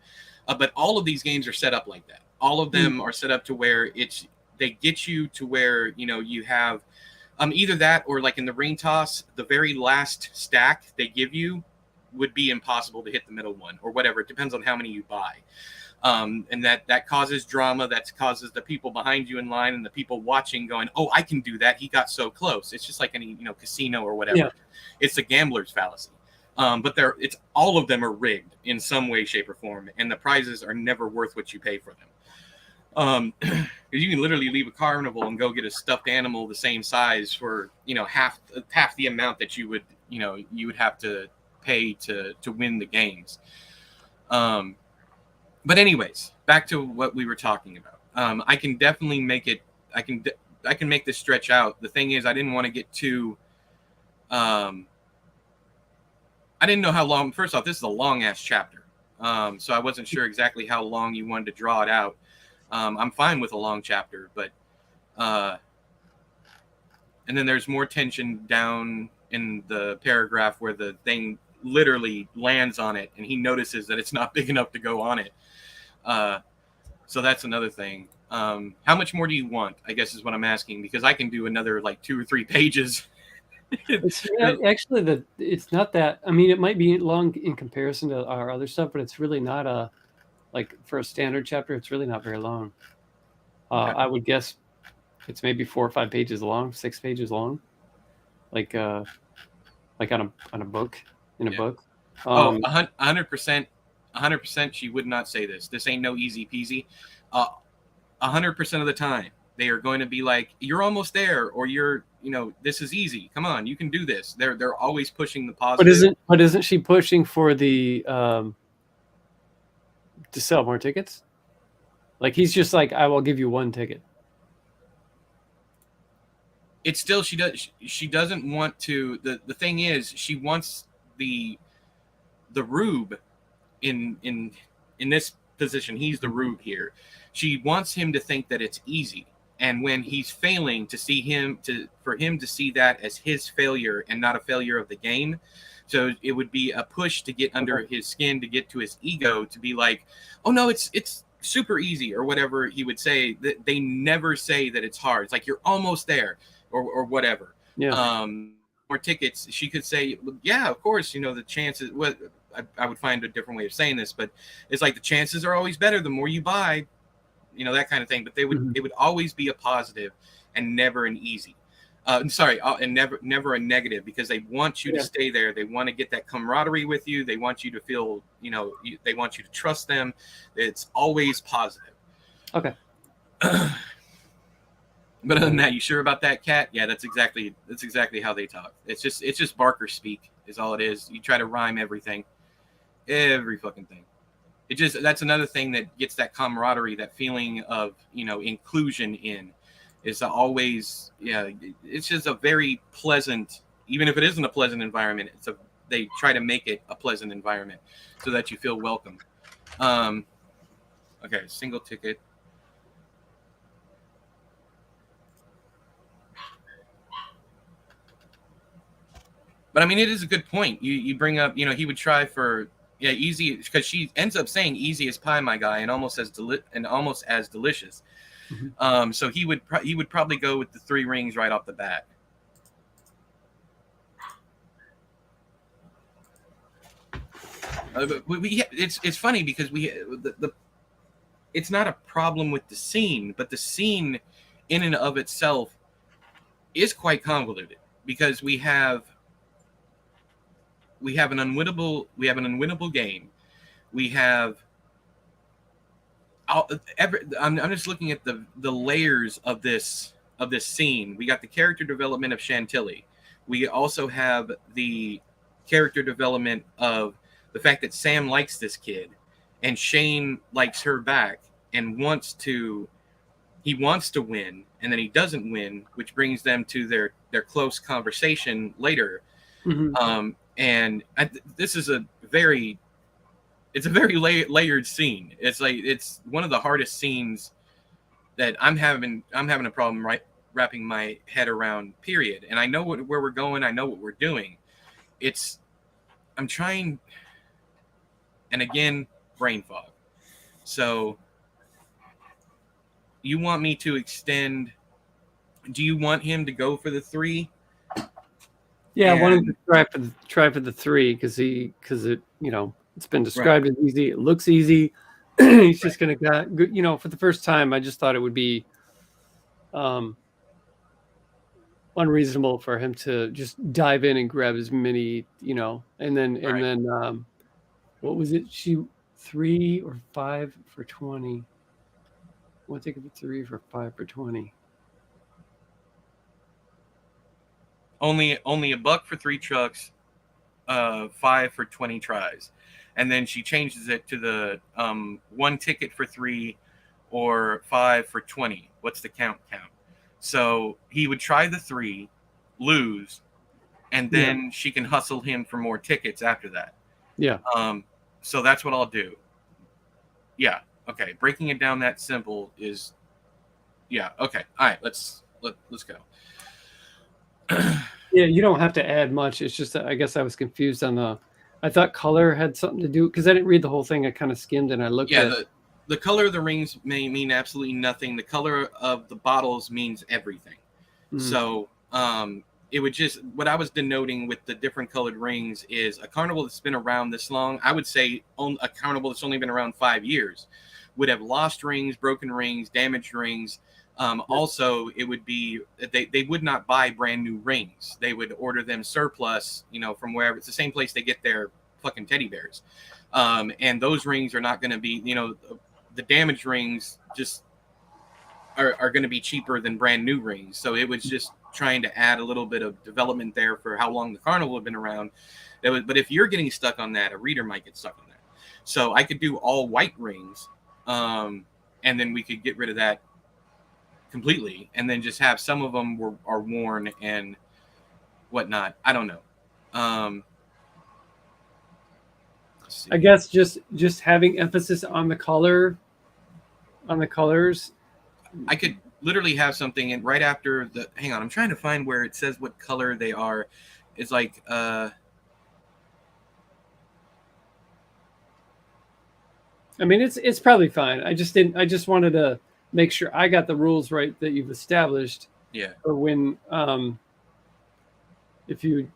But all of these games are set up like that. All of them are set up to where they get you to where, you have either that or like in the ring toss, the very last stack they give you would be impossible to hit the middle one or whatever. It depends on how many you buy. And that causes drama. That causes the people behind you in line and the people watching going, oh, I can do that. He got so close. It's just like any, casino or whatever. Yeah. It's a gambler's fallacy. But all of them are rigged in some way, shape, or form, and the prizes are never worth what you pay for them. Because you can literally leave a carnival and go get a stuffed animal the same size for half the amount that you would have to pay to win the games. But anyways, back to what we were talking about. I can definitely make it. I can make this stretch out. The thing is, I didn't want to get too. I didn't know how long. First off, this is a long ass chapter, so I wasn't sure exactly how long you wanted to draw it out. I'm fine with a long chapter, but and then there's more tension down in the paragraph where the thing literally lands on it, and he notices that it's not big enough to go on it. So that's another thing. How much more do you want? I guess is what I'm asking, because I can do another like 2 or 3 pages. It's not that. I mean, it might be long in comparison to our other stuff, but it's really not like for a standard chapter. It's really not very long. Okay. I would guess it's maybe 4 or 5 pages long, 6 pages long, like on a book in a book. 100%. 100%. She would not say this. This ain't no easy peasy. 100% of the time, they are going to be like, "You're almost there," or "You're, this is easy. Come on, you can do this." They're always pushing the positive. But isn't she pushing for the to sell more tickets? Like he's just like, "I will give you 1 ticket." It's still she doesn't want to. The thing is, she wants the rube in this position. He's the rube here. She wants him to think that it's easy. And when he's failing, for him to see that as his failure and not a failure of the game. So it would be a push to get under his skin, to get to his ego, to be like, "Oh no, it's super easy," or whatever he would say. That they never say that it's hard. It's like, "You're almost there," or whatever. Yeah. More tickets. She could say, "Yeah, of course. The chances." What I would find a different way of saying this, but it's like the chances are always better the more you buy. That kind of thing. But it would always be a positive and never an easy. And never a negative, because they want you to stay there. They want to get that camaraderie with you. They want you to feel, they want you to trust them. It's always positive. Okay. But other than that, you sure about that, Kat? Yeah, that's exactly how they talk. It's just Barker speak is all it is. You try to rhyme everything, every fucking thing. That's another thing that gets that camaraderie, that feeling of, inclusion in, is always, it's just a very pleasant, even if it isn't a pleasant environment, they try to make it a pleasant environment so that you feel welcome. Okay, single ticket. But I mean, it is a good point. You bring up, he would try for easy, because she ends up saying "easy as pie, my guy," and almost as delicious. Mm-hmm. So he would probably go with the 3 rings right off the bat. But it's funny because it's not a problem with the scene, but the scene in and of itself is quite convoluted, because we have an unwinnable game. I'm just looking at the layers of this of this scene. We got the character development of Chantilly. We also have the character development of the fact that Sam likes this kid, and Shane likes her back and wants to win, and then he doesn't win, which brings them to their close conversation later. Mm-hmm. And this is a very layered scene. It's one of the hardest scenes that I'm having a problem wrapping my head around, period. And I know where we're going. I know what we're doing. I'm trying, and again, brain fog. So you want me to extend? Do you want him to go for the 3? Yeah, I want him to try for the 3 because it, you know, it's been described as easy. It looks easy. He's just gonna you know, for the first time, I just thought it would be unreasonable for him to just dive in and grab as many, you know, and then what was it? 3 or 5 for 20. What take it 3 for 5 for 20? Only $1 for 3 trucks, 5 for 20 tries, and then she changes it to the 1 ticket for 3 or 5 for 20. What's the count? So he would try the 3, lose, and then she can hustle him for more tickets after that. Yeah. So that's what I'll do. Yeah. Okay. Breaking it down that simple is, yeah. Okay. All right. Let's go. Yeah, you don't have to add much. It's just that I guess I was confused on I thought color had something to do because I didn't read the whole thing. I kind of skimmed and I looked at the color of the rings may mean absolutely nothing. The color of the bottles means everything. Mm. So it would just, what I was denoting with the different colored rings is a carnival that's been around this long. I would say a carnival that's only been around 5 years would have lost rings, broken rings, damaged rings. Also, it would be they would not buy brand new rings. They would order them surplus, you know, from wherever. It's the same place they get their fucking teddy bears. And those rings are not going to be, you know, the damaged rings just are going to be cheaper than brand new rings. So it was just trying to add a little bit of development there for how long the carnival had been around. But if you're getting stuck on that, a reader might get stuck on that. So I could do all white rings, and then we could get rid of that completely, and then just have some of them are worn and whatnot. I don't know. I guess just having emphasis on the colors. I could literally have something, and right after the, hang on, I'm trying to find where it says what color they are. It's like I mean, it's probably fine. I just wanted to make sure I got the rules right that you've established. Yeah. Or when if you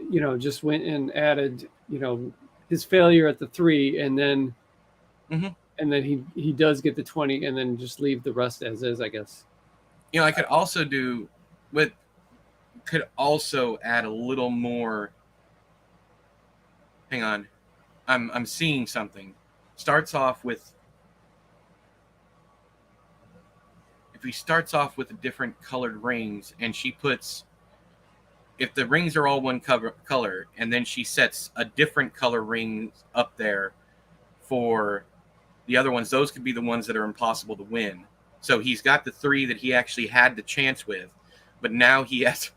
know, just went and added, you know, his failure at the 3, and then and then he does get the 20, and then just leave the rest as is, I guess. You know, I could also add a little more. Hang on, I'm seeing something. Starts off with, if he starts off with different colored rings, and she puts, if the rings are all one color, and then she sets a different color ring up there for the other ones, those could be the ones that are impossible to win. So he's got the 3 that he actually had the chance with, but now he has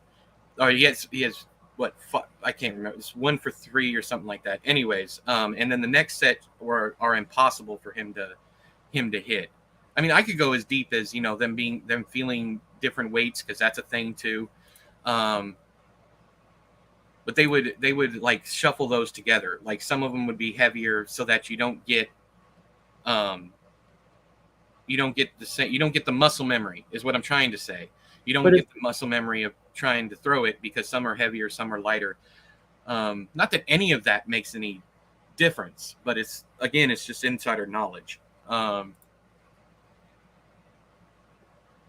what? I can't remember. It's 1 for 3 or something like that. Anyways, and then the next set are impossible for him to hit. I mean, I could go as deep as, you know, them feeling different weights, because that's a thing too. But they would like shuffle those together. Like some of them would be heavier so that you don't get the muscle memory, is what I'm trying to say. You don't get the muscle memory of trying to throw it, because some are heavier, some are lighter. Not that any of that makes any difference, but it's just insider knowledge.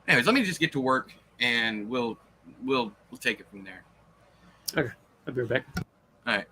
Anyways, let me just get to work, and we'll take it from there. Okay, I'll be right back. All right.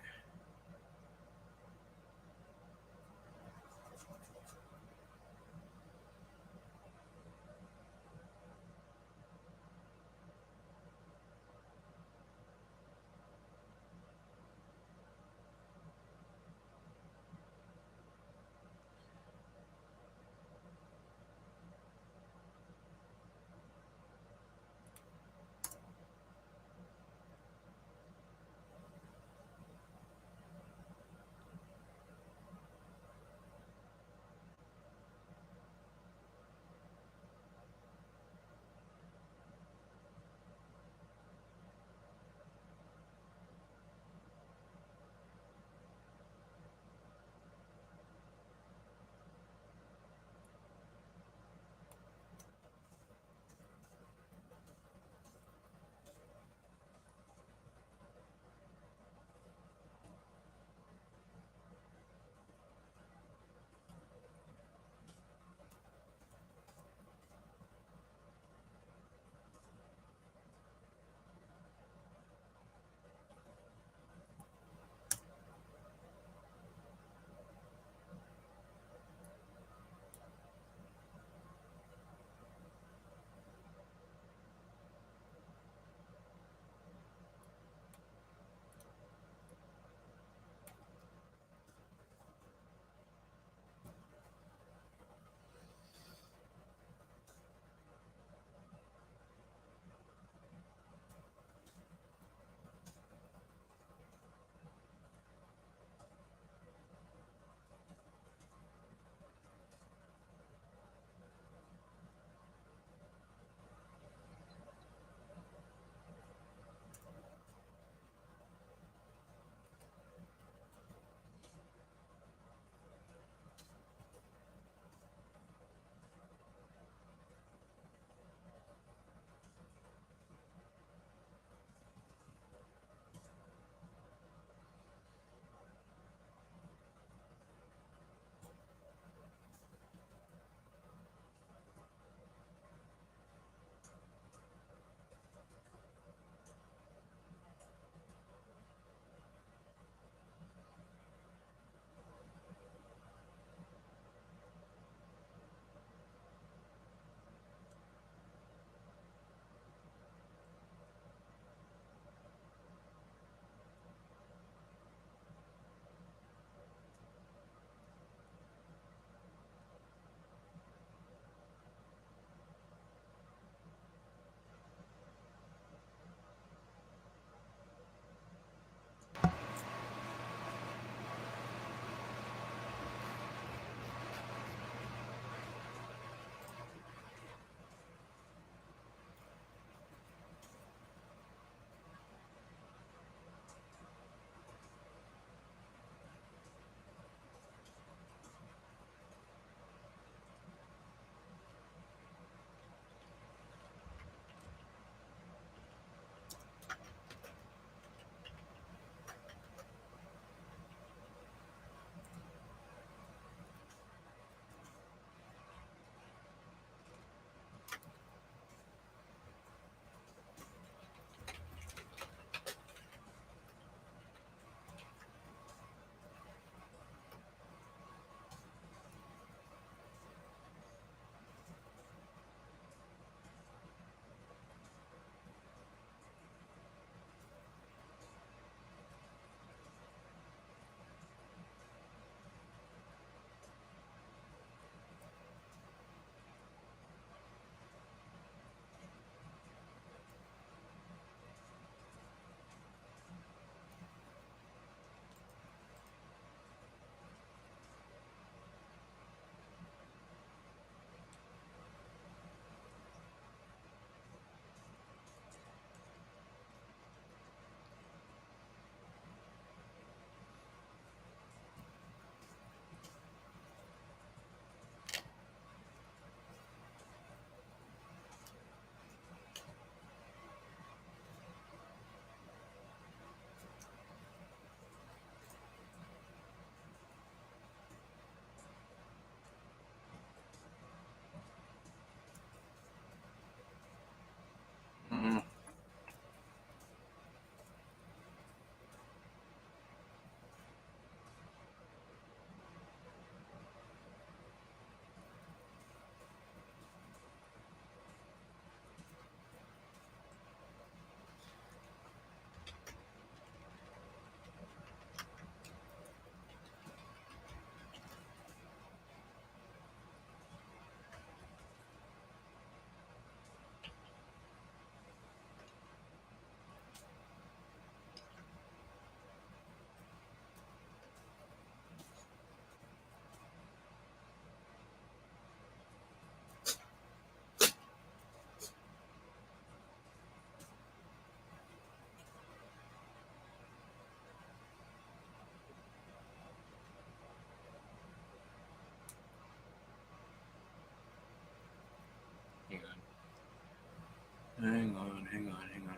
Hang on, hang on, hang on.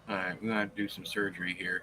All right, we're going to do some surgery here.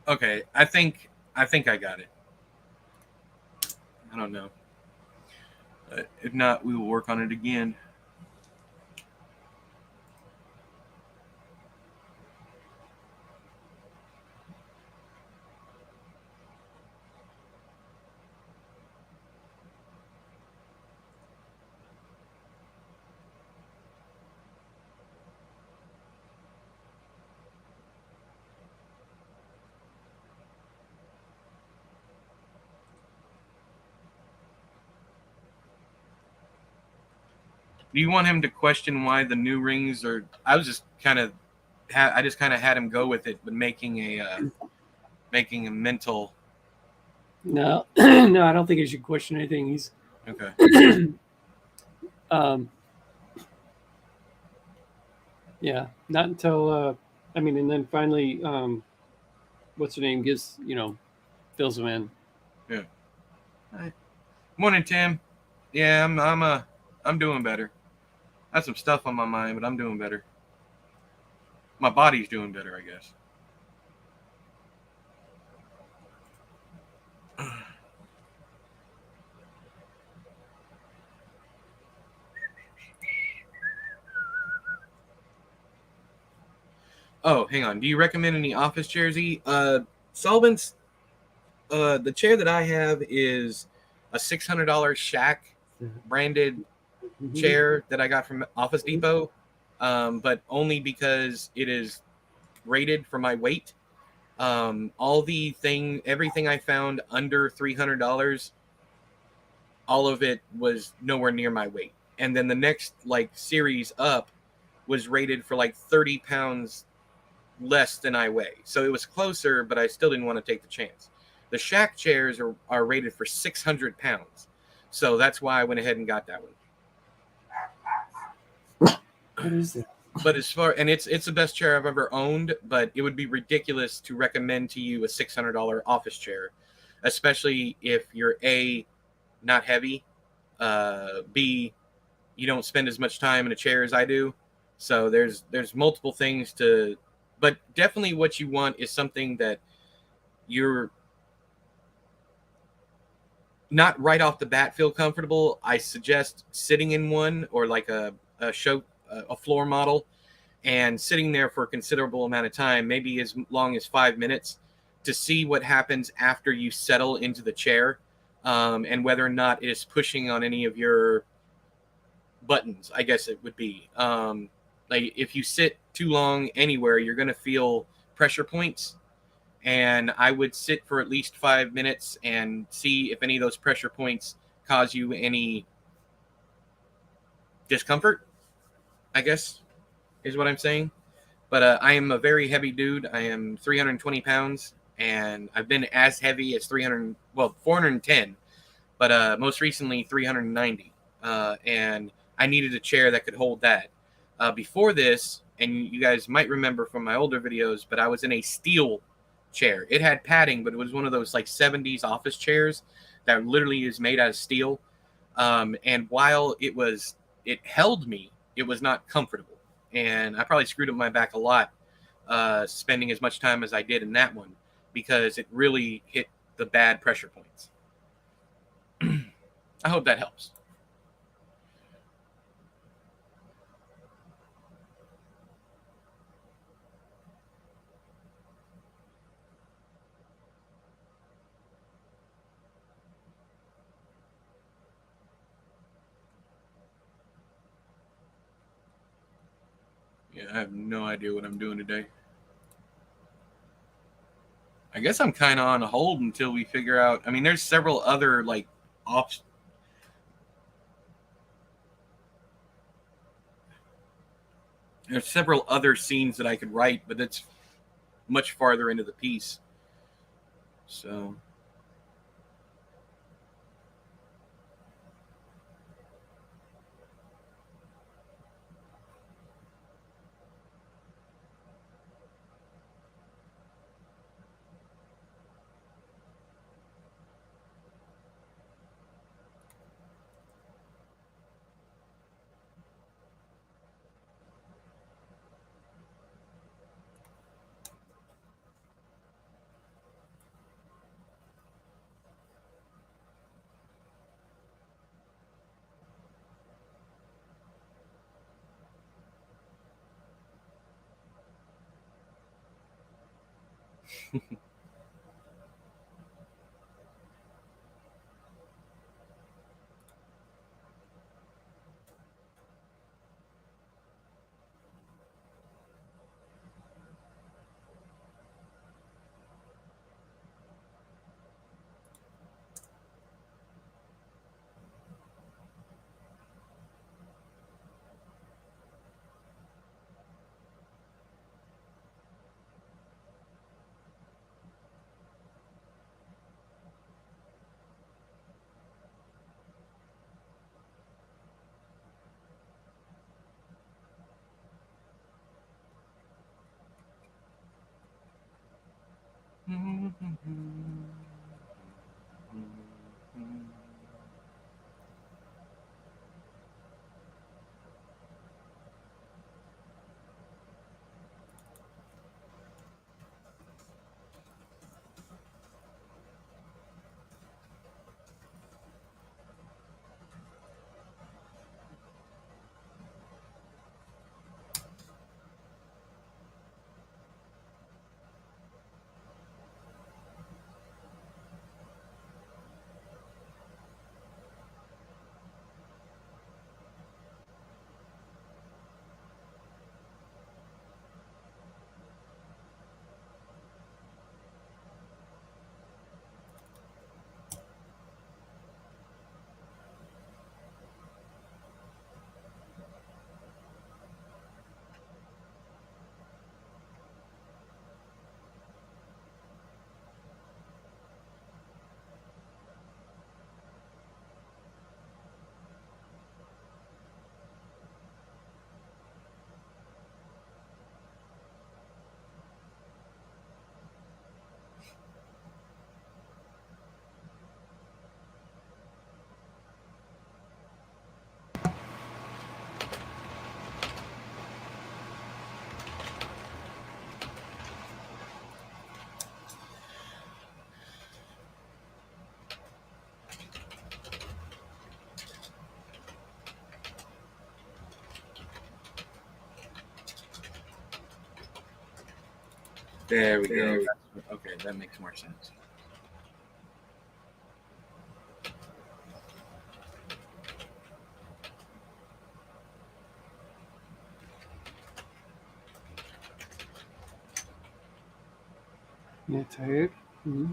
Okay, I think I got it. I don't know. If not, we will work on it again. Do you want him to question why the new rings are? I was just kind of, I just kind of had him go with it, but making a mental. No, no, I don't think he should question anything. He's okay. Yeah, not until and then finally, what's her name gives fills him in. Yeah. Hi. Morning, Tim. Yeah, I'm doing better. I have some stuff on my mind, but I'm doing better. My body's doing better, I guess. Oh, hang on. Do you recommend any office chairs? Solvents. The chair that I have is a $600 Shack branded chair that I got from Office Depot, but only because it is rated for my weight. Everything I found under $300, all of it was nowhere near my weight. And then the next series up was rated for 30 pounds less than I weigh. So it was closer, but I still didn't want to take the chance. The Shack chairs are rated for 600 pounds. So that's why I went ahead and got that one. What is it? But it's the best chair I've ever owned, but it would be ridiculous to recommend to you a $600 office chair, especially if you're A, not heavy, B, you don't spend as much time in a chair as I do. So there's multiple things but definitely what you want is something that you're not right off the bat feel comfortable. I suggest sitting in one or a floor model and sitting there for a considerable amount of time, maybe as long as 5 minutes, to see what happens after you settle into the chair, and whether or not it is pushing on any of your buttons, I guess it would be. If you sit too long anywhere, you're going to feel pressure points. And I would sit for at least 5 minutes and see if any of those pressure points cause you any discomfort, I guess, is what I'm saying. But I am a very heavy dude. I am 320 pounds, and I've been as heavy as 410, but most recently 390. And I needed a chair that could hold that. Before this, and you guys might remember from my older videos, but I was in a steel chair. It had padding, but it was one of those 70s office chairs that literally is made out of steel. And while it held me, it was not comfortable. And I probably screwed up my back a lot, spending as much time as I did in that one, because it really hit the bad pressure points. I hope that helps. Yeah, I have no idea what I'm doing today. I guess I'm kind of on hold until we figure out. I mean, there's several other there's several other scenes that I could write, but it's much farther into the piece. So There we go. Okay, that makes more sense. Yeah, tired. Mm-hmm.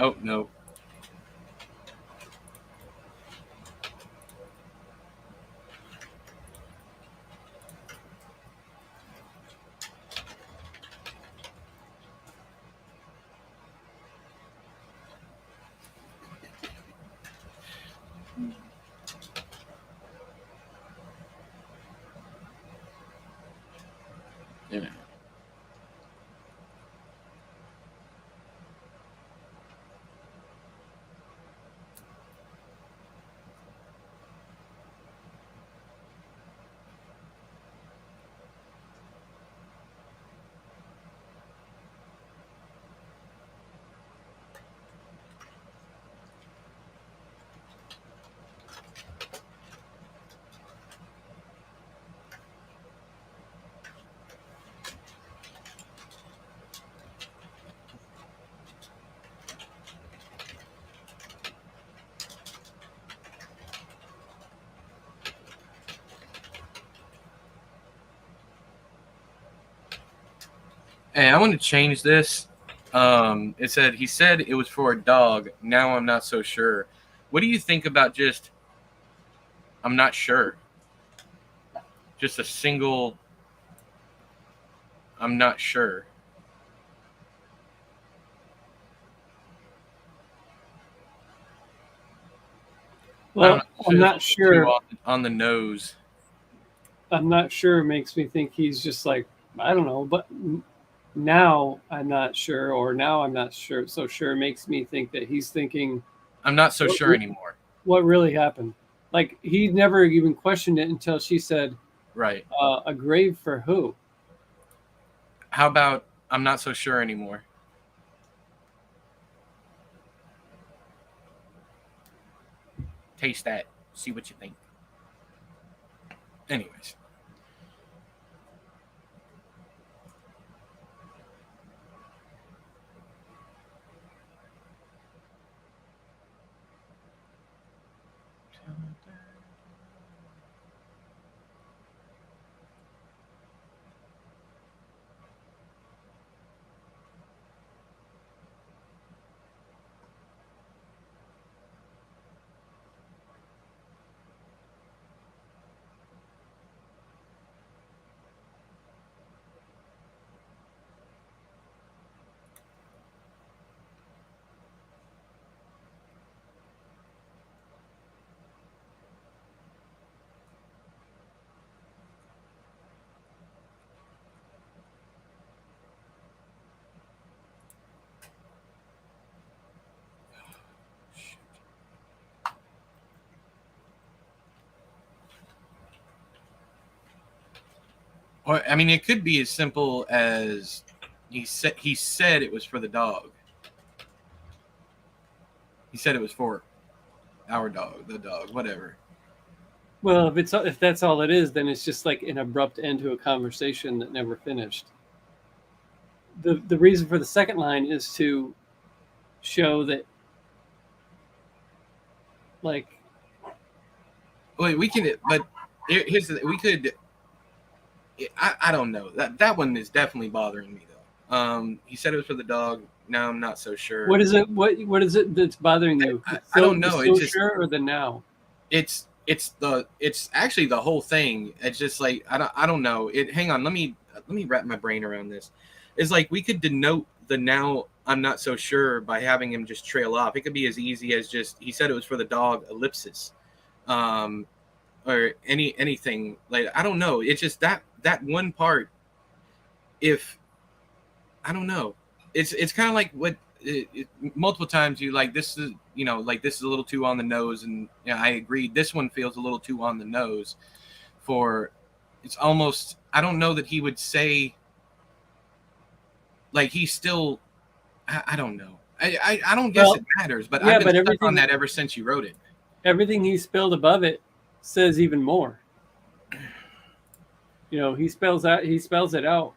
Oh, no. Yeah. Hey, I want to change this. It said he said it was for a dog. Now I'm not so sure. What do you think about just I'm not sure? Just a single I'm not sure. Well, I'm not sure. On the nose. I'm not sure makes me think he's just like, I don't know, but now I'm not sure, or now I'm not sure. So sure makes me think that he's thinking, I'm not so sure anymore. What really happened? Like, he never even questioned it until she said, right. A grave for who? How about I'm not so sure anymore? Taste that. See what you think. Anyways. Or I mean, it could be as simple as he said it was for the dog. He said it was for our dog, the dog, whatever. Well, if that's all it is, then it's just like an abrupt end to a conversation that never finished. The reason for the second line is to show that, like, wait, we can, but here's the, we could. I don't know. That one is definitely bothering me though. He said it was for the dog. Now I'm not so sure. What is it? What is it that's bothering you? I don't know. It's just sure, or the now. It's actually the whole thing. It's just like I don't know. Hang on. Let me wrap my brain around this. It's like we could denote the now I'm not so sure by having him just trail off. It could be as easy as just he said it was for the dog ellipsis. Or anything like I don't know. It's just that one part. If I don't know, it's kind of like what multiple times you like this is like this is a little too on the nose, and I agree. This one feels a little too on the nose. For it's almost I don't know that he would say like he's still I don't know. I don't guess it matters, but I've been stuck on that ever since you wrote it. Everything he spelled above it says even more. He spells it out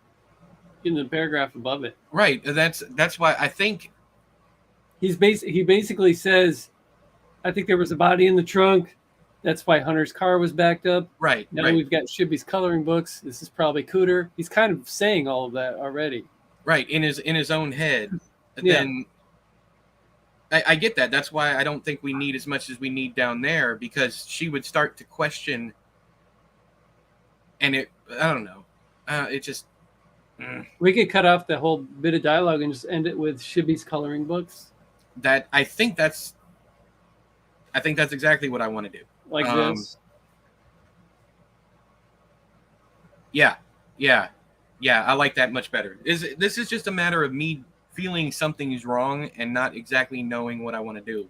in the paragraph above it. Right. That's why I think he basically says, I think there was a body in the trunk. That's why Hunter's car was backed up. Right. Now we've got Shibby's coloring books. This is probably Cooter. He's kind of saying all of that already. Right. In his own head. Yeah. Then I get that. That's why I don't think we need as much as we need down there, because she would start to question, and I don't know. It just. We could cut off the whole bit of dialogue and just end it with Shibby's coloring books. I think that's exactly what I want to do. Like this. Yeah. I like that much better. This is just a matter of me feeling something is wrong and not exactly knowing what I want to do.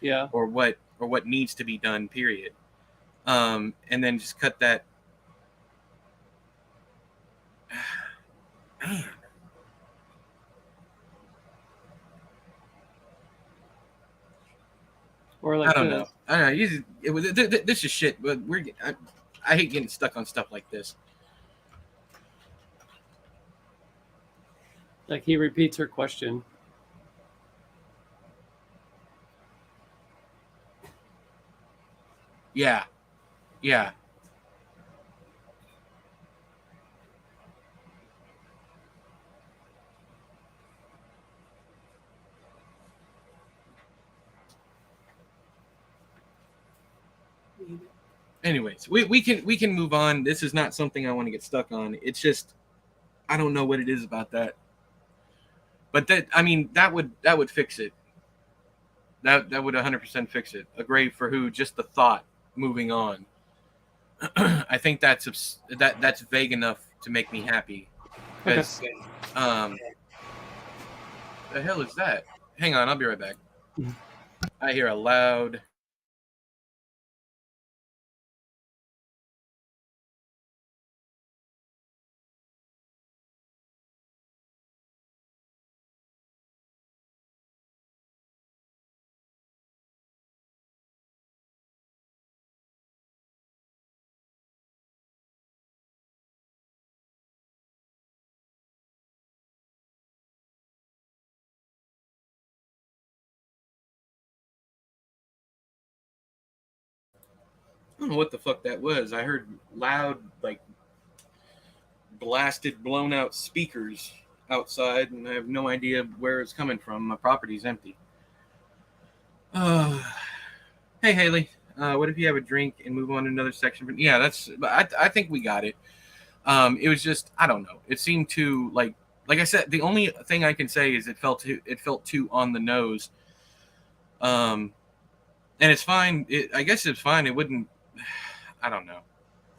Yeah. Or what needs to be done. Period. And then just cut that. Man. Or like I don't know. This is shit. But I hate getting stuck on stuff like this. Like he repeats her question. Yeah. Anyways, we can move on. This is not something I want to get stuck on. It's just I don't know what it is about that. But that would fix it. That would 100% fix it. A grave for who? Just the thought. Moving on. I think that's vague enough to make me happy. Because, the hell is that? Hang on, I'll be right back. I hear a loud. I don't know what the fuck that was. I heard loud, like, blasted, blown out speakers outside, and I have no idea where it's coming from. My property's empty. Hey, Haley. What if you have a drink and move on to another section? Yeah, I think we got it. It was just, I don't know. It seemed too, like I said, the only thing I can say is it felt too on the nose. And it's fine. I guess it's fine. It wouldn't. I don't know.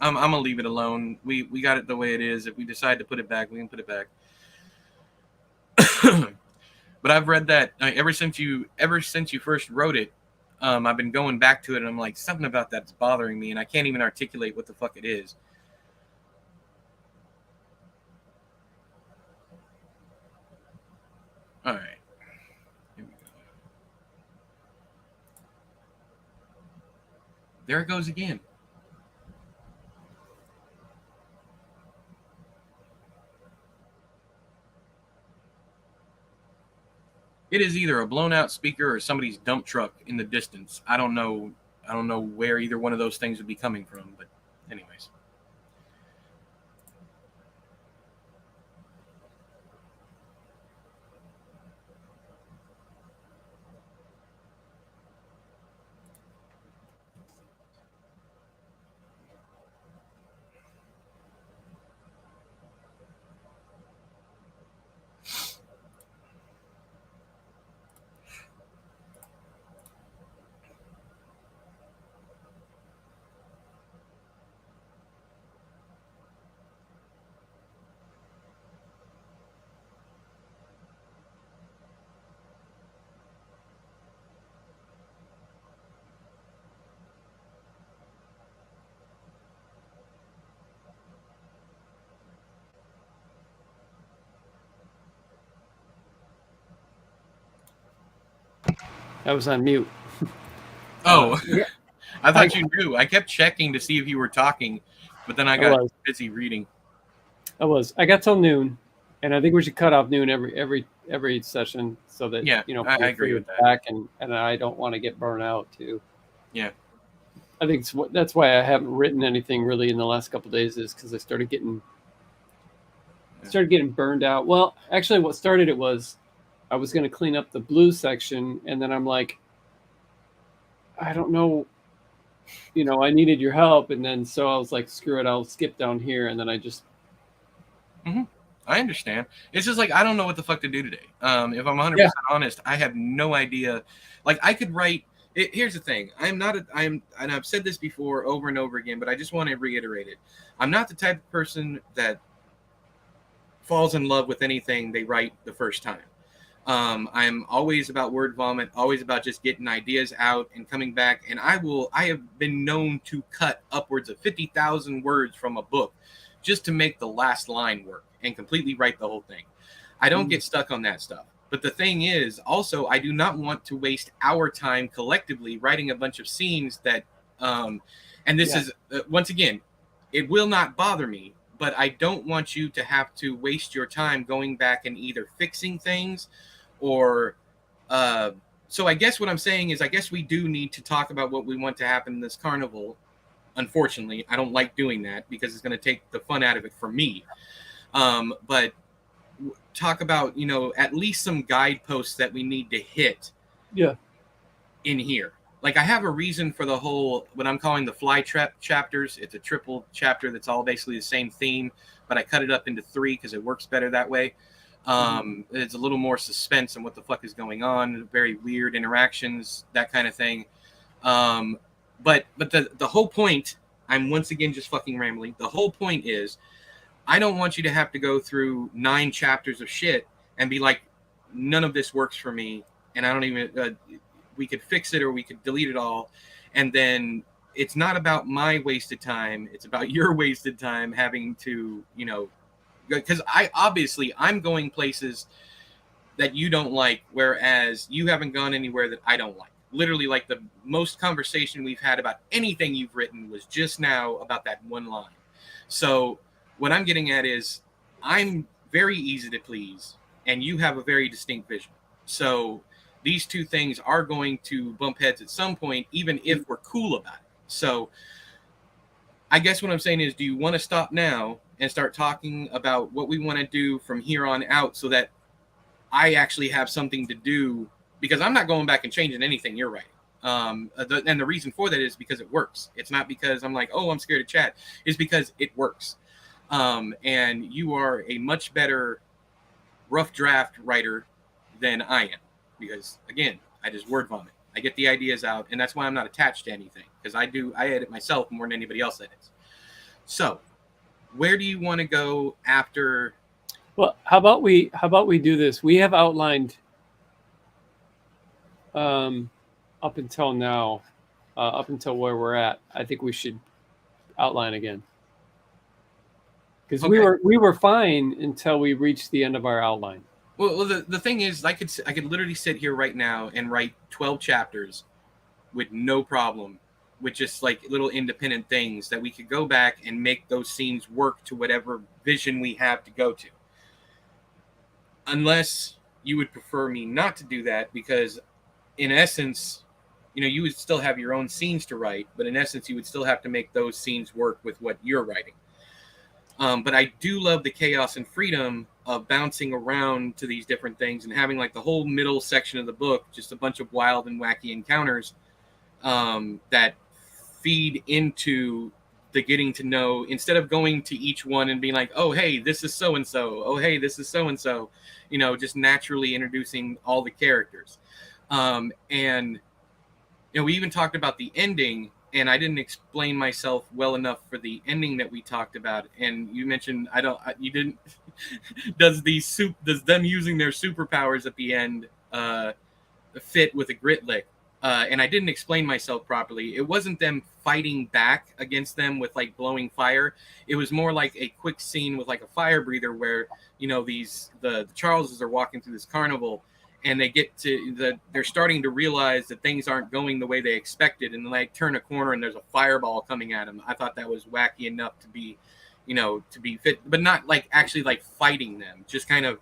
I'm gonna leave it alone. We got it the way it is. If we decide to put it back, we can put it back. But I've read that ever since you first wrote it. I've been going back to it, and I'm like, something about that's bothering me, and I can't even articulate what the fuck it is. All right. Here we go. There it goes again. It is either a blown out speaker or somebody's dump truck in the distance. I don't know where either one of those things would be coming from, but anyways. That was on mute. Oh, I thought you knew. I kept checking to see if you were talking, but then I got busy reading. I got till noon, and I think we should cut off noon every session so that I agree with that. Back and I don't want to get burned out too. Yeah, I think that's why I haven't written anything really in the last couple of days, is because I started getting burned out. Well, actually, what started it was I was going to clean up the blue section, and then I'm like, I don't know, I needed your help, and then so I was like, screw it, I'll skip down here, and then I just. Mm-hmm. I understand. It's just like I don't know what the fuck to do today. If I'm 100% honest, I have no idea. Like I could write. Here's the thing. And I've said this before over and over again, but I just want to reiterate it. I'm not the type of person that falls in love with anything they write the first time. I'm always about word vomit, always about just getting ideas out and coming back. And I have been known to cut upwards of 50,000 words from a book just to make the last line work and completely write the whole thing. I don't get stuck on that stuff. But the thing is, also, I do not want to waste our time collectively writing a bunch of scenes that, and this is, once again, it will not bother me, but I don't want you to have to waste your time going back and either fixing things or, so I guess what I'm saying is I guess we do need to talk about what we want to happen in this carnival. Unfortunately, I don't like doing that because it's going to take the fun out of it for me. But talk about, at least some guideposts that we need to hit in here. Like I have a reason for the whole, what I'm calling the fly trap chapters. It's a triple chapter that's all basically the same theme, but I cut it up into 3 because it works better that way. It's a little more suspense on what the fuck is going on, very weird interactions, that kind of thing. But the whole point, I'm once again just fucking rambling. The whole point is, I don't want you to have to go through 9 chapters of shit and be like, none of this works for me, and I don't even. We could fix it or we could delete it all, and then it's not about my wasted time. It's about your wasted time having to, because I'm going places that you don't like, whereas you haven't gone anywhere that I don't like. Literally, like the most conversation we've had about anything you've written was just now about that one line. So what I'm getting at is I'm very easy to please, and you have a very distinct vision. So these two things are going to bump heads at some point, even if we're cool about it. So I guess what I'm saying is, do you want to stop now and start talking about what we want to do from here on out so that I actually have something to do? Because I'm not going back and changing anything you're writing. And the reason for that is because it works. It's not because I'm like, oh, I'm scared of Chad. It's because it works. And you are a much better rough draft writer than I am. Because, again, I just word vomit. I get the ideas out, and that's why I'm not attached to anything. Because I edit myself more than anybody else edits. So, where do you want to go after? Well, how about we do this? We have outlined up until now, up until where we're at. I think we should outline again. Because we were fine until we reached the end of our outline. Well, the thing is, I could literally sit here right now and write 12 chapters with no problem, with just like little independent things that we could go back and make those scenes work to whatever vision we have to go to. Unless you would prefer me not to do that, because in essence, you would still have your own scenes to write, but in essence, you would still have to make those scenes work with what you're writing. But I do love the chaos and freedom of bouncing around to these different things and having like the whole middle section of the book, just a bunch of wild and wacky encounters that feed into the getting to know, instead of going to each one and being like, oh, hey, this is so-and-so. Oh, hey, this is so-and-so, just naturally introducing all the characters. And, we even talked about the ending, and I didn't explain myself well enough for the ending that we talked about. And you mentioned, you didn't, does them using their superpowers at the end fit with a grit lick? And I didn't explain myself properly. It wasn't them fighting back against them with like blowing fire. It was more like a quick scene with like a fire breather where, the Charleses are walking through this carnival, and they get to they're starting to realize that things aren't going the way they expected, and then they turn a corner and there's a fireball coming at them. I thought that was wacky enough to be, to be fit, but not like actually like fighting them, just kind of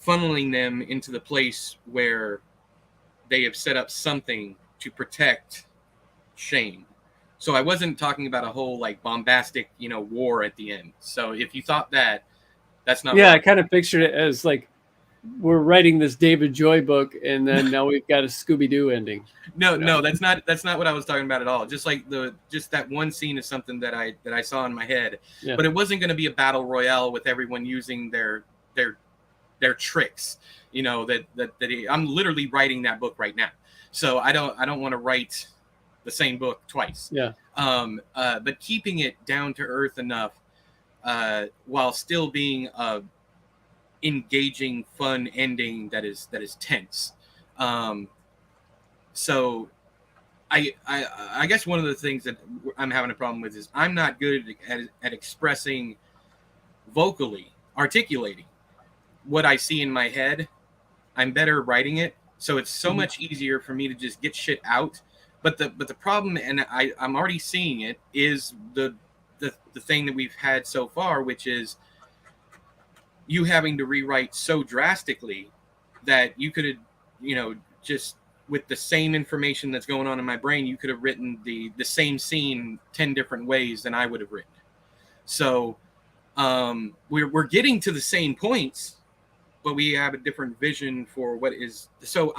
funneling them into the place where they have set up something to protect Shane. So I wasn't talking about a whole like bombastic, war at the end. So if you thought that, that's not. Yeah, I kind of pictured it as like we're writing this David Joy book, and then now we've got a Scooby-Doo ending. No, that's not what I was talking about at all. Just like that one scene is something that I saw in my head, but it wasn't going to be a battle royale with everyone using their tricks. I'm literally writing that book right now, so I don't want to write the same book twice. Yeah. But keeping it down to earth enough, while still being a engaging, fun ending that is tense. So I guess one of the things that I'm having a problem with is I'm not good at expressing vocally, articulating what I see in my head. I'm better writing it, so it's so much easier for me to just get shit out. But the problem, and I'm already seeing it, is the thing that we've had so far, which is you having to rewrite so drastically that you could have, just with the same information that's going on in my brain, you could have written the same scene 10 different ways than I would have written. So we're getting to the same points, but we have a different vision for what is. So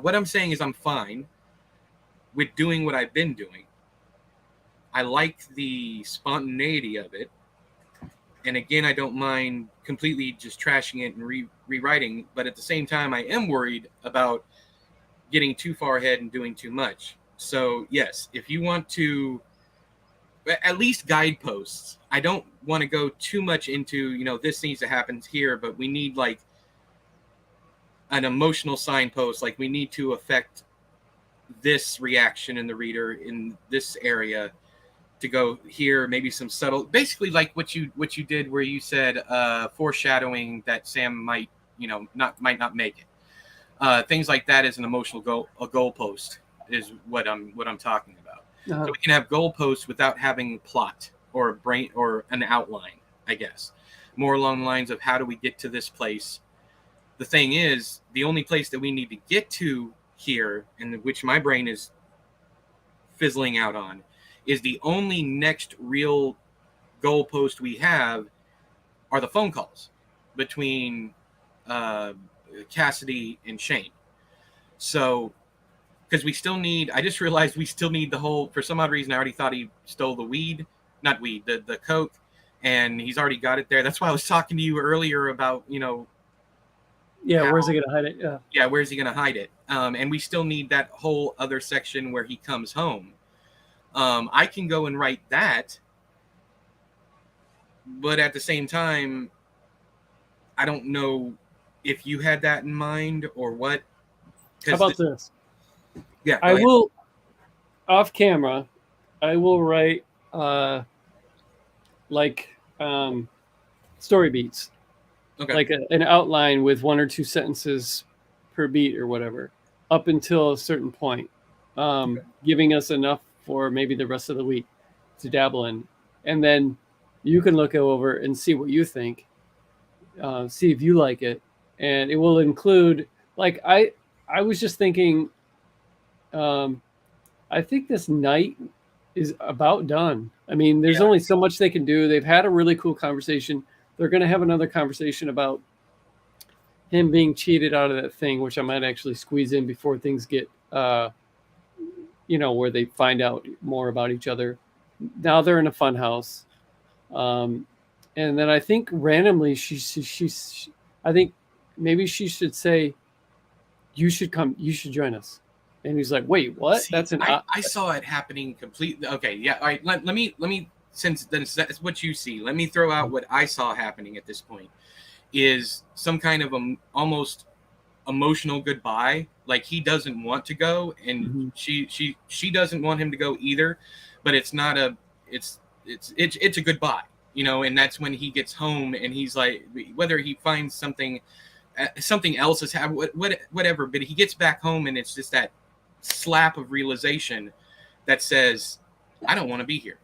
what I'm saying is I'm fine with doing what I've been doing. I like the spontaneity of it. And again, I don't mind completely just trashing it and rewriting. But at the same time, I am worried about getting too far ahead and doing too much. So yes, if you want to, at least guideposts. I don't want to go too much into, this needs to happen here, but we need like an emotional signpost. Like we need to affect this reaction in the reader in this area to go here, maybe some subtle, basically like what you did where you said foreshadowing that Sam might not make it. Things like that is an emotional goalpost is what I'm talking about. So we can have goalposts without having plot or a brain or an outline, I guess. More along the lines of how do we get to this place? The thing is, the only place that we need to get to here, and which my brain is fizzling out on, is the only next real goalpost we have are the phone calls between Cassidy and Shane. So, because I just realized we still need the whole, for some odd reason, I already thought he stole the coke, and he's already got it there. That's why I was talking to you earlier about, where's he going to hide it? Yeah, where's he going to hide it? And we still need that whole other section where he comes home. I can go and write that, but at the same time, I don't know if you had that in mind or what. How about this? Yeah, I will, off camera, I will write story beats. Okay. Like an outline with 1 or 2 sentences per beat or whatever, up until a certain point, giving us enough for maybe the rest of the week to dabble in. And then you can look over and see what you think, see if you like it. And it will include, like, I was just thinking, I think this night is about done. I mean, there's only so much they can do. They've had a really cool conversation. They're going to have another conversation about him being cheated out of that thing, which I might actually squeeze in before things get, where they find out more about each other. Now they're in a fun house. And then I think randomly I think maybe she should say, you should come, you should join us. And he's like, wait, what? See, I saw it happening completely. Okay. Yeah. All right. Let me, since that's what you see, let me throw out what I saw happening at this point is some kind of almost emotional goodbye. Like he doesn't want to go, and she doesn't want him to go either, but it's not it's a goodbye, and that's when he gets home and he's like, whether he finds something else has happened, whatever, but he gets back home and it's just that slap of realization that says, I don't want to be here.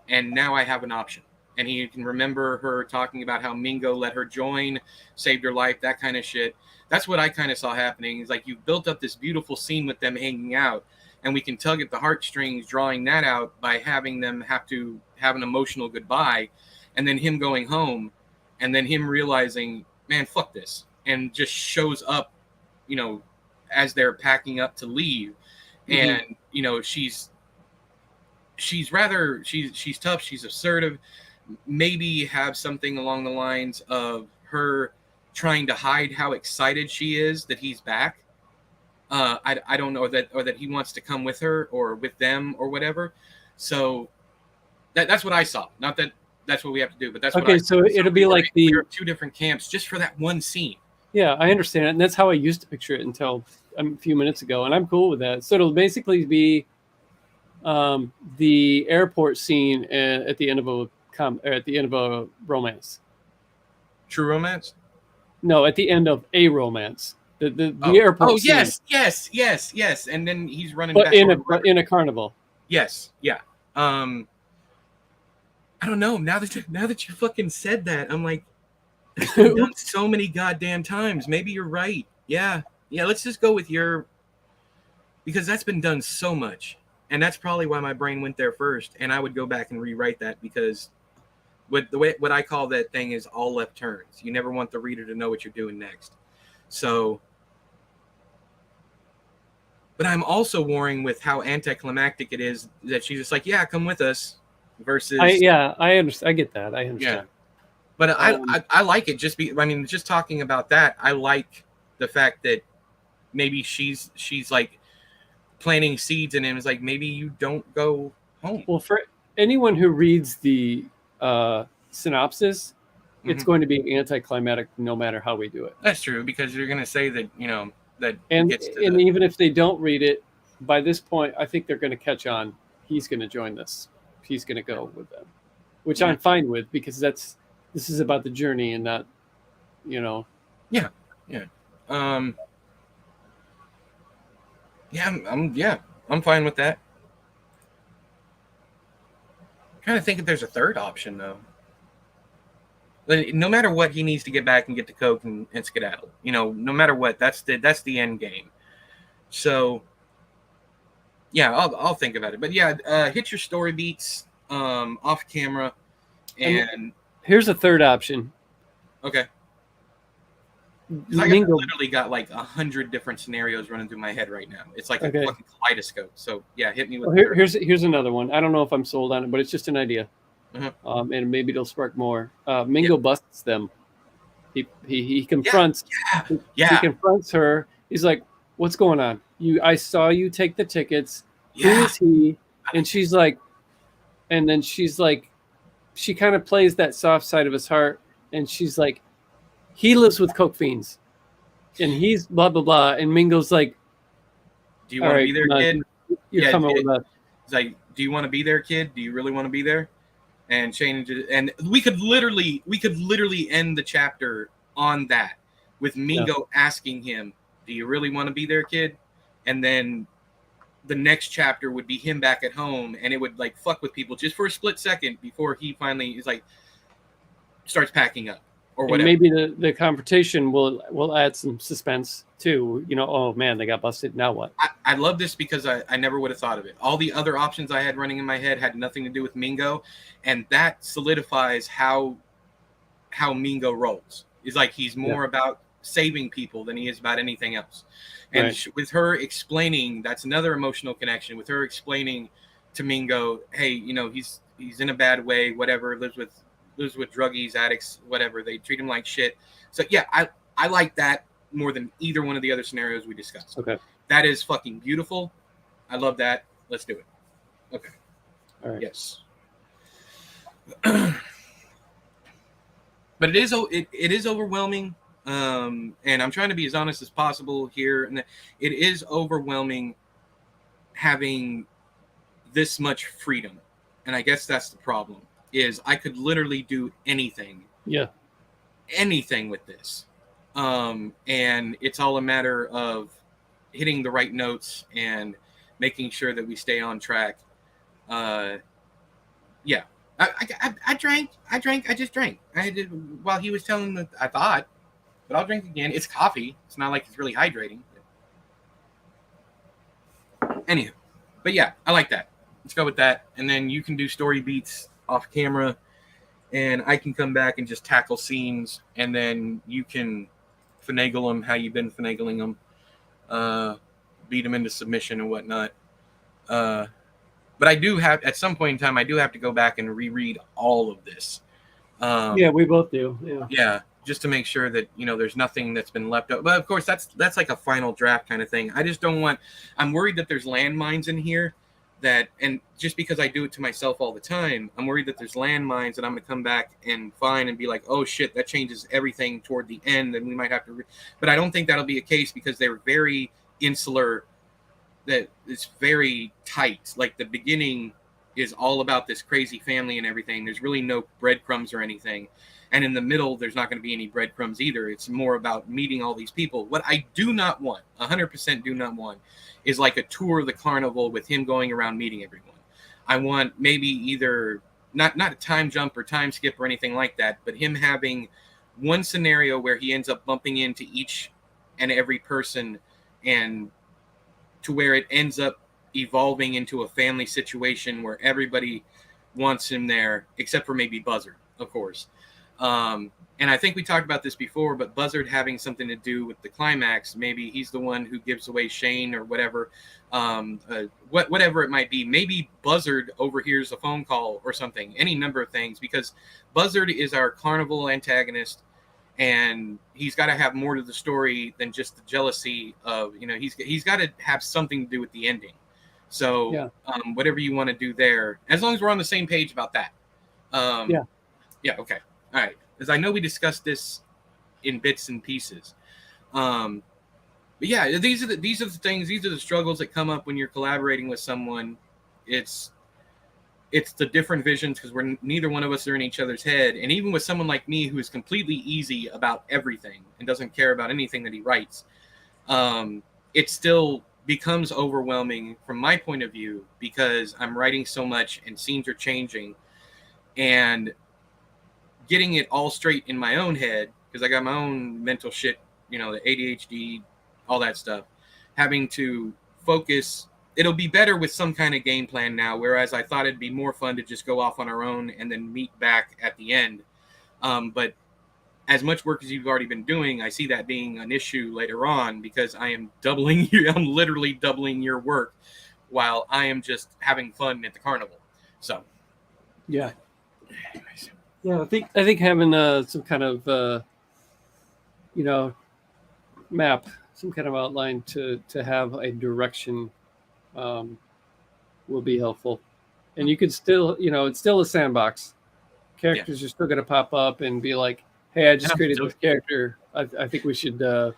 And now I have an option. And he can remember her talking about how Mingo let her join, saved her life, that kind of shit. That's what I kind of saw happening. Is like you've built up this beautiful scene with them hanging out, and we can tug at the heartstrings drawing that out by having them have to have an emotional goodbye, and then him going home, and then him realizing, man, fuck this. and just shows up, as they're packing up to leave. And she's tough, she's assertive, maybe have something along the lines of her trying to hide how excited she is that he's back. I don't know that he wants to come with her or with them or whatever. So that's what I saw. Not that that's what we have to do, but that's okay. So it'll be like we are two different camps just for that one scene. Yeah, I understand it, and that's how I used to picture it until a few minutes ago, and I'm cool with that. So it'll basically be the airport scene at the end of a romance. True romance? No, at the end of a romance. The airport scene. Yes. And then he's running but back in a carnival. Yes, yeah. I don't know. Now that you fucking said that, I'm like, it's been done so many goddamn times. Maybe you're right. Yeah. Let's just go with because that's been done so much, and that's probably why my brain went there first. And I would go back and rewrite that because what I call that thing is all left turns. You never want the reader to know what you're doing next. So, but I'm also warring with how anticlimactic it is that she's just like, yeah, come with us. Versus, I understand. I get that. I understand. Yeah. But I like it. Just talking about that, I like the fact that maybe she's like planting seeds in him. Is like, maybe you don't go home. Well, for anyone who reads the synopsis, it's going to be anticlimactic no matter how we do it. That's true, because you're going to say that that and even if they don't read it, by this point, I think they're going to catch on. He's going to join this. He's going to go with them, which I'm fine with, because this is about the journey and not, Yeah. I'm fine with that. I'm trying to think if there's a third option though. No matter what, he needs to get back and get the coke and skedaddle. No matter what, that's the end game. So, yeah, I'll think about it. But yeah, hit your story beats off camera, and here's a third option. Okay. I literally got like 100 different scenarios running through my head right now. It's like a fucking kaleidoscope. So yeah, hit me with. Here's another one. I don't know if I'm sold on it, but it's just an idea. And maybe it'll spark more. Mingo busts them. He confronts. He confronts her. He's like, "What's going on? I saw you take the tickets. Yeah. Who is he?" And she's like, she kind of plays that soft side of his heart, and she's like, "He lives with coke fiends, and he's blah blah blah." And Mingo's like, "Do you want to be there, kid? You're coming with us." It's like, "Do you want to be there, kid? Do you really want to be there?" And Shane, and we could literally end the chapter on that, with Mingo asking him, "Do you really want to be there, kid?" And then the next chapter would be him back at home, and it would like fuck with people just for a split second before he finally is like starts packing up or whatever. And maybe the confrontation will add some suspense too. Oh man, they got busted. Now what? I love this because I never would have thought of it. All the other options I had running in my head had nothing to do with Mingo, and that solidifies how Mingo rolls. It's like he's more about saving people than he is about anything else. And with her explaining, that's another emotional connection. With her explaining to Mingo, hey, he's in a bad way, whatever, lives with druggies, addicts, whatever. They treat him like shit. So yeah, I like that more than either one of the other scenarios we discussed. Okay. That is fucking beautiful. I love that. Let's do it. Okay. All right. Yes. But it is overwhelming. And I'm trying to be as honest as possible here. And it is overwhelming having this much freedom. And I guess that's the problem, is I could literally do anything. Yeah. Anything with this. And it's all a matter of hitting the right notes and making sure that we stay on track. Yeah. I drank. I just drank. I did while he was telling me, I thought. But I'll drink again. It's coffee. It's not like it's really hydrating. Anywho. But yeah, I like that. Let's go with that. And then you can do story beats off camera. And I can come back and just tackle scenes. And then you can finagle them how you've been finagling them, beat them into submission and whatnot. But I do have, at some point in time, I do have to go back and reread all of this. Yeah, we both do. Yeah, just to make sure that, you know, there's nothing that's been left out. But of course, that's like a final draft kind of thing. I just don't want, I'm worried that there's landmines in here that, and just because I do it to myself all the time, I'm worried that there's landmines that I'm going to come back and find and be like, oh shit, that changes everything toward the end, and we might have to, but I don't think that'll be a case because they're very insular, that it's very tight. Like the beginning is all about this crazy family and everything. There's really no breadcrumbs or anything. And in the middle, there's not going to be any breadcrumbs either. It's more about meeting all these people. What I do not want, 100% do not want, is like a tour of the carnival with him going around meeting everyone. I want maybe either not a time jump or time skip or anything like that, but him having one scenario where he ends up bumping into each and every person, and to where it ends up evolving into a family situation where everybody wants him there, except for maybe Buzzard, of course. And I think we talked about this before, but Buzzard having something to do with the climax. Maybe he's the one who gives away Shane or whatever, whatever it might be. Maybe Buzzard overhears a phone call or something, any number of things, because Buzzard is our carnival antagonist, and he's got to have more to the story than just the jealousy of, you know, he's got to have something to do with the ending. So whatever you want to do there, as long as we're on the same page about that. Yeah. Okay. All right. Because I know we discussed this in bits and pieces. But yeah, these are the things, these are the struggles that come up when you're collaborating with someone. It's the different visions, because neither one of us are in each other's head. And even with someone like me who is completely easy about everything and doesn't care about anything that he writes, it still becomes overwhelming from my point of view, because I'm writing so much and scenes are changing, and getting it all straight in my own head, because I got my own mental shit, you know, the ADHD, all that stuff, having to focus. It'll be better with some kind of game plan now, whereas I thought it'd be more fun to just go off on our own and then meet back at the end. But as much work as you've already been doing, I see that being an issue later on, because I'm literally doubling your work while I am just having fun at the carnival. So, yeah. Anyways. Yeah, I think having some kind of map, some kind of outline to have a direction will be helpful. And you could still, it's still a sandbox. Characters are still going to pop up and be like, "Hey, I just created this character. I think we should." And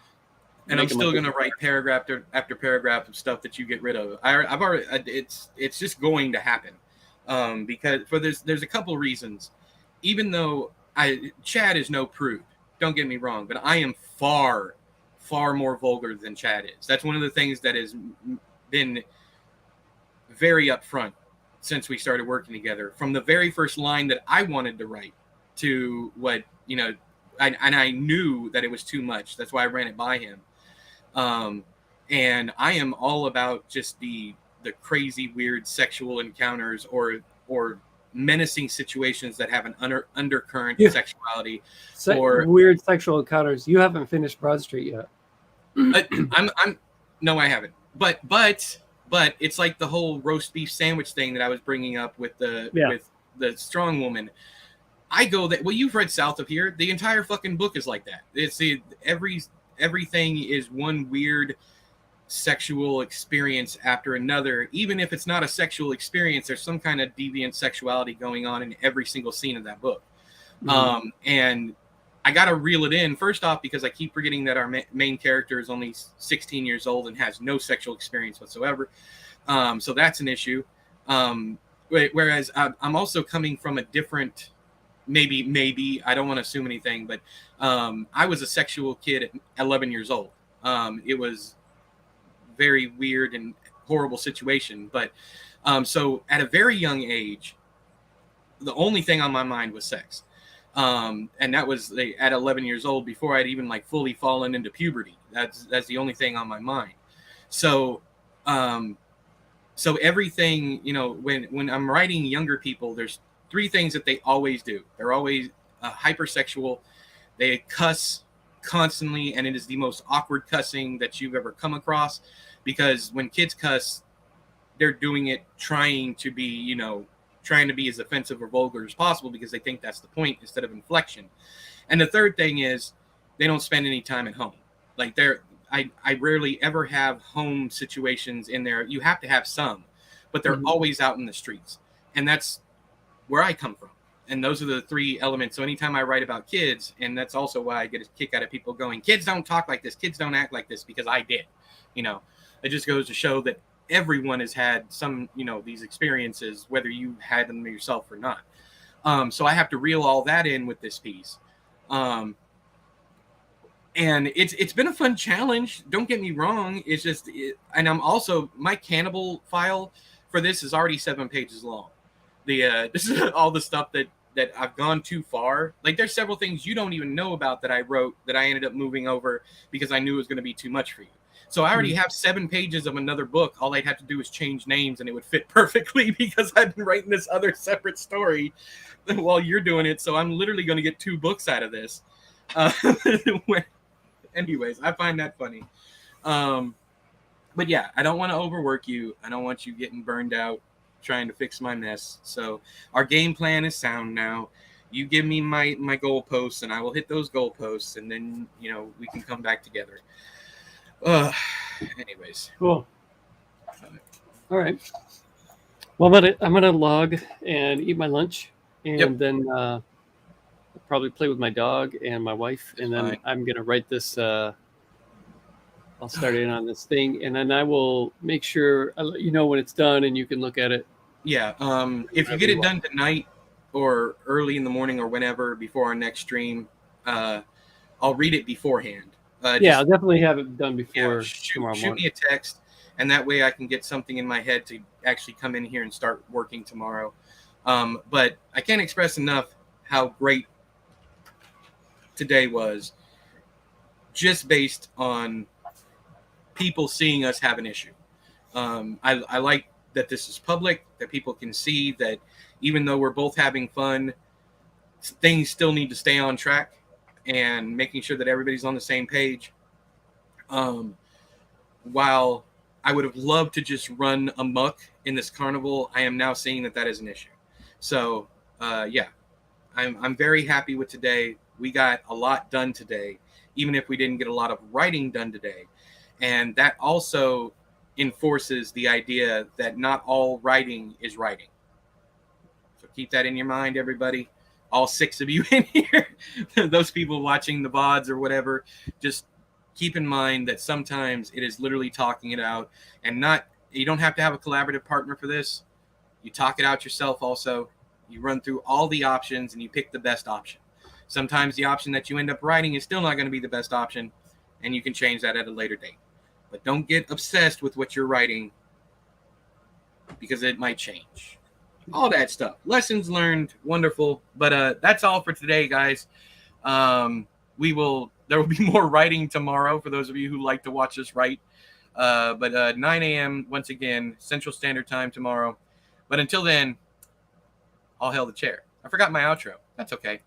I'm still going to write paragraph after paragraph of stuff that you get rid of. I've already. It's just going to happen, because there's a couple reasons. Even though Chad is no prude, don't get me wrong, but I am far, far more vulgar than Chad is. That's one of the things that has been very upfront since we started working together. From the very first line that I wanted to write to what, I knew that it was too much. That's why I ran it by him. And I am all about just the crazy, weird sexual encounters or menacing situations that have an undercurrent of sexuality, or weird sexual encounters. You haven't finished Broad Street yet. No, I haven't. But it's like the whole roast beef sandwich thing that I was bringing up with with the strong woman. I go that, well, you've read South of Here. The entire fucking book is like that. It's everything is one weird sexual experience after another. Even if it's not a sexual experience, there's some kind of deviant sexuality going on in every single scene of that book. Mm-hmm. And I got to reel it in, first off, because I keep forgetting that our main character is only 16 years old and has no sexual experience whatsoever. So that's an issue. Whereas I'm also coming from a different, maybe I don't want to assume anything, but I was a sexual kid at 11 years old. It was very weird and horrible situation. But so at a very young age, the only thing on my mind was sex. And that was at 11 years old, before I'd even fully fallen into puberty. That's the only thing on my mind. So everything, when I'm writing younger people, there's three things that they always do. They're always hypersexual. They cuss constantly, and it is the most awkward cussing that you've ever come across, because when kids cuss, they're doing it trying to be as offensive or vulgar as possible, because they think that's the point instead of inflection. And the third thing is they don't spend any time at home. Like I rarely ever have home situations in there. You have to have some, but they're always out in the streets. And that's where I come from. And those are the three elements. So anytime I write about kids, and that's also why I get a kick out of people going, kids don't talk like this, kids don't act like this, because I did. It just goes to show that everyone has had some, these experiences, whether you had them yourself or not. So I have to reel all that in with this piece. And it's been a fun challenge. Don't get me wrong. It's just, and I'm also, my cannibal file for this is already 7 pages long. This is all the stuff that I've gone too far. Like, there's several things you don't even know about that I wrote that I ended up moving over because I knew it was going to be too much for you. So I already have 7 pages of another book. All I'd have to do is change names and it would fit perfectly, because I've been writing this other separate story while you're doing it. So I'm literally going to get 2 books out of this. Anyways, I find that funny. But yeah, I don't want to overwork you. I don't want you getting burned out trying to fix my mess. So our game plan is sound now. You give me my goalposts, and I will hit those goalposts, and then we can come back together. Anyways, cool. All right. Well, I'm gonna log and eat my lunch, and then probably play with my dog and my wife, and then I'm gonna write this. I'll start in on this thing, and then I will make sure I let you know when it's done, and you can look at it. Yeah. If you get it done tonight or early in the morning or whenever before our next stream, I'll read it beforehand. I'll definitely have it done before tomorrow morning. Shoot me a text, and that way I can get something in my head to actually come in here and start working tomorrow. But I can't express enough how great today was, just based on people seeing us have an issue. I like that this is public, that people can see that even though we're both having fun, things still need to stay on track, and making sure that everybody's on the same page. While I would have loved to just run amok in this carnival, I am now seeing that is an issue. So I'm very happy with today. We got a lot done today, even if we didn't get a lot of writing done today. And that also enforces the idea that not all writing is writing. So keep that in your mind, everybody. All 6 of you in here, those people watching the VODs or whatever, just keep in mind that sometimes it is literally talking it out, and you don't have to have a collaborative partner for this. You talk it out yourself also. You run through all the options and you pick the best option. Sometimes the option that you end up writing is still not going to be the best option, and you can change that at a later date. But don't get obsessed with what you're writing, because it might change. All that stuff. Lessons learned. Wonderful. But that's all for today, guys. There will be more writing tomorrow for those of you who like to watch us write. But 9 a.m. once again, Central Standard Time tomorrow. But until then, all hail the chair. I forgot my outro. That's okay.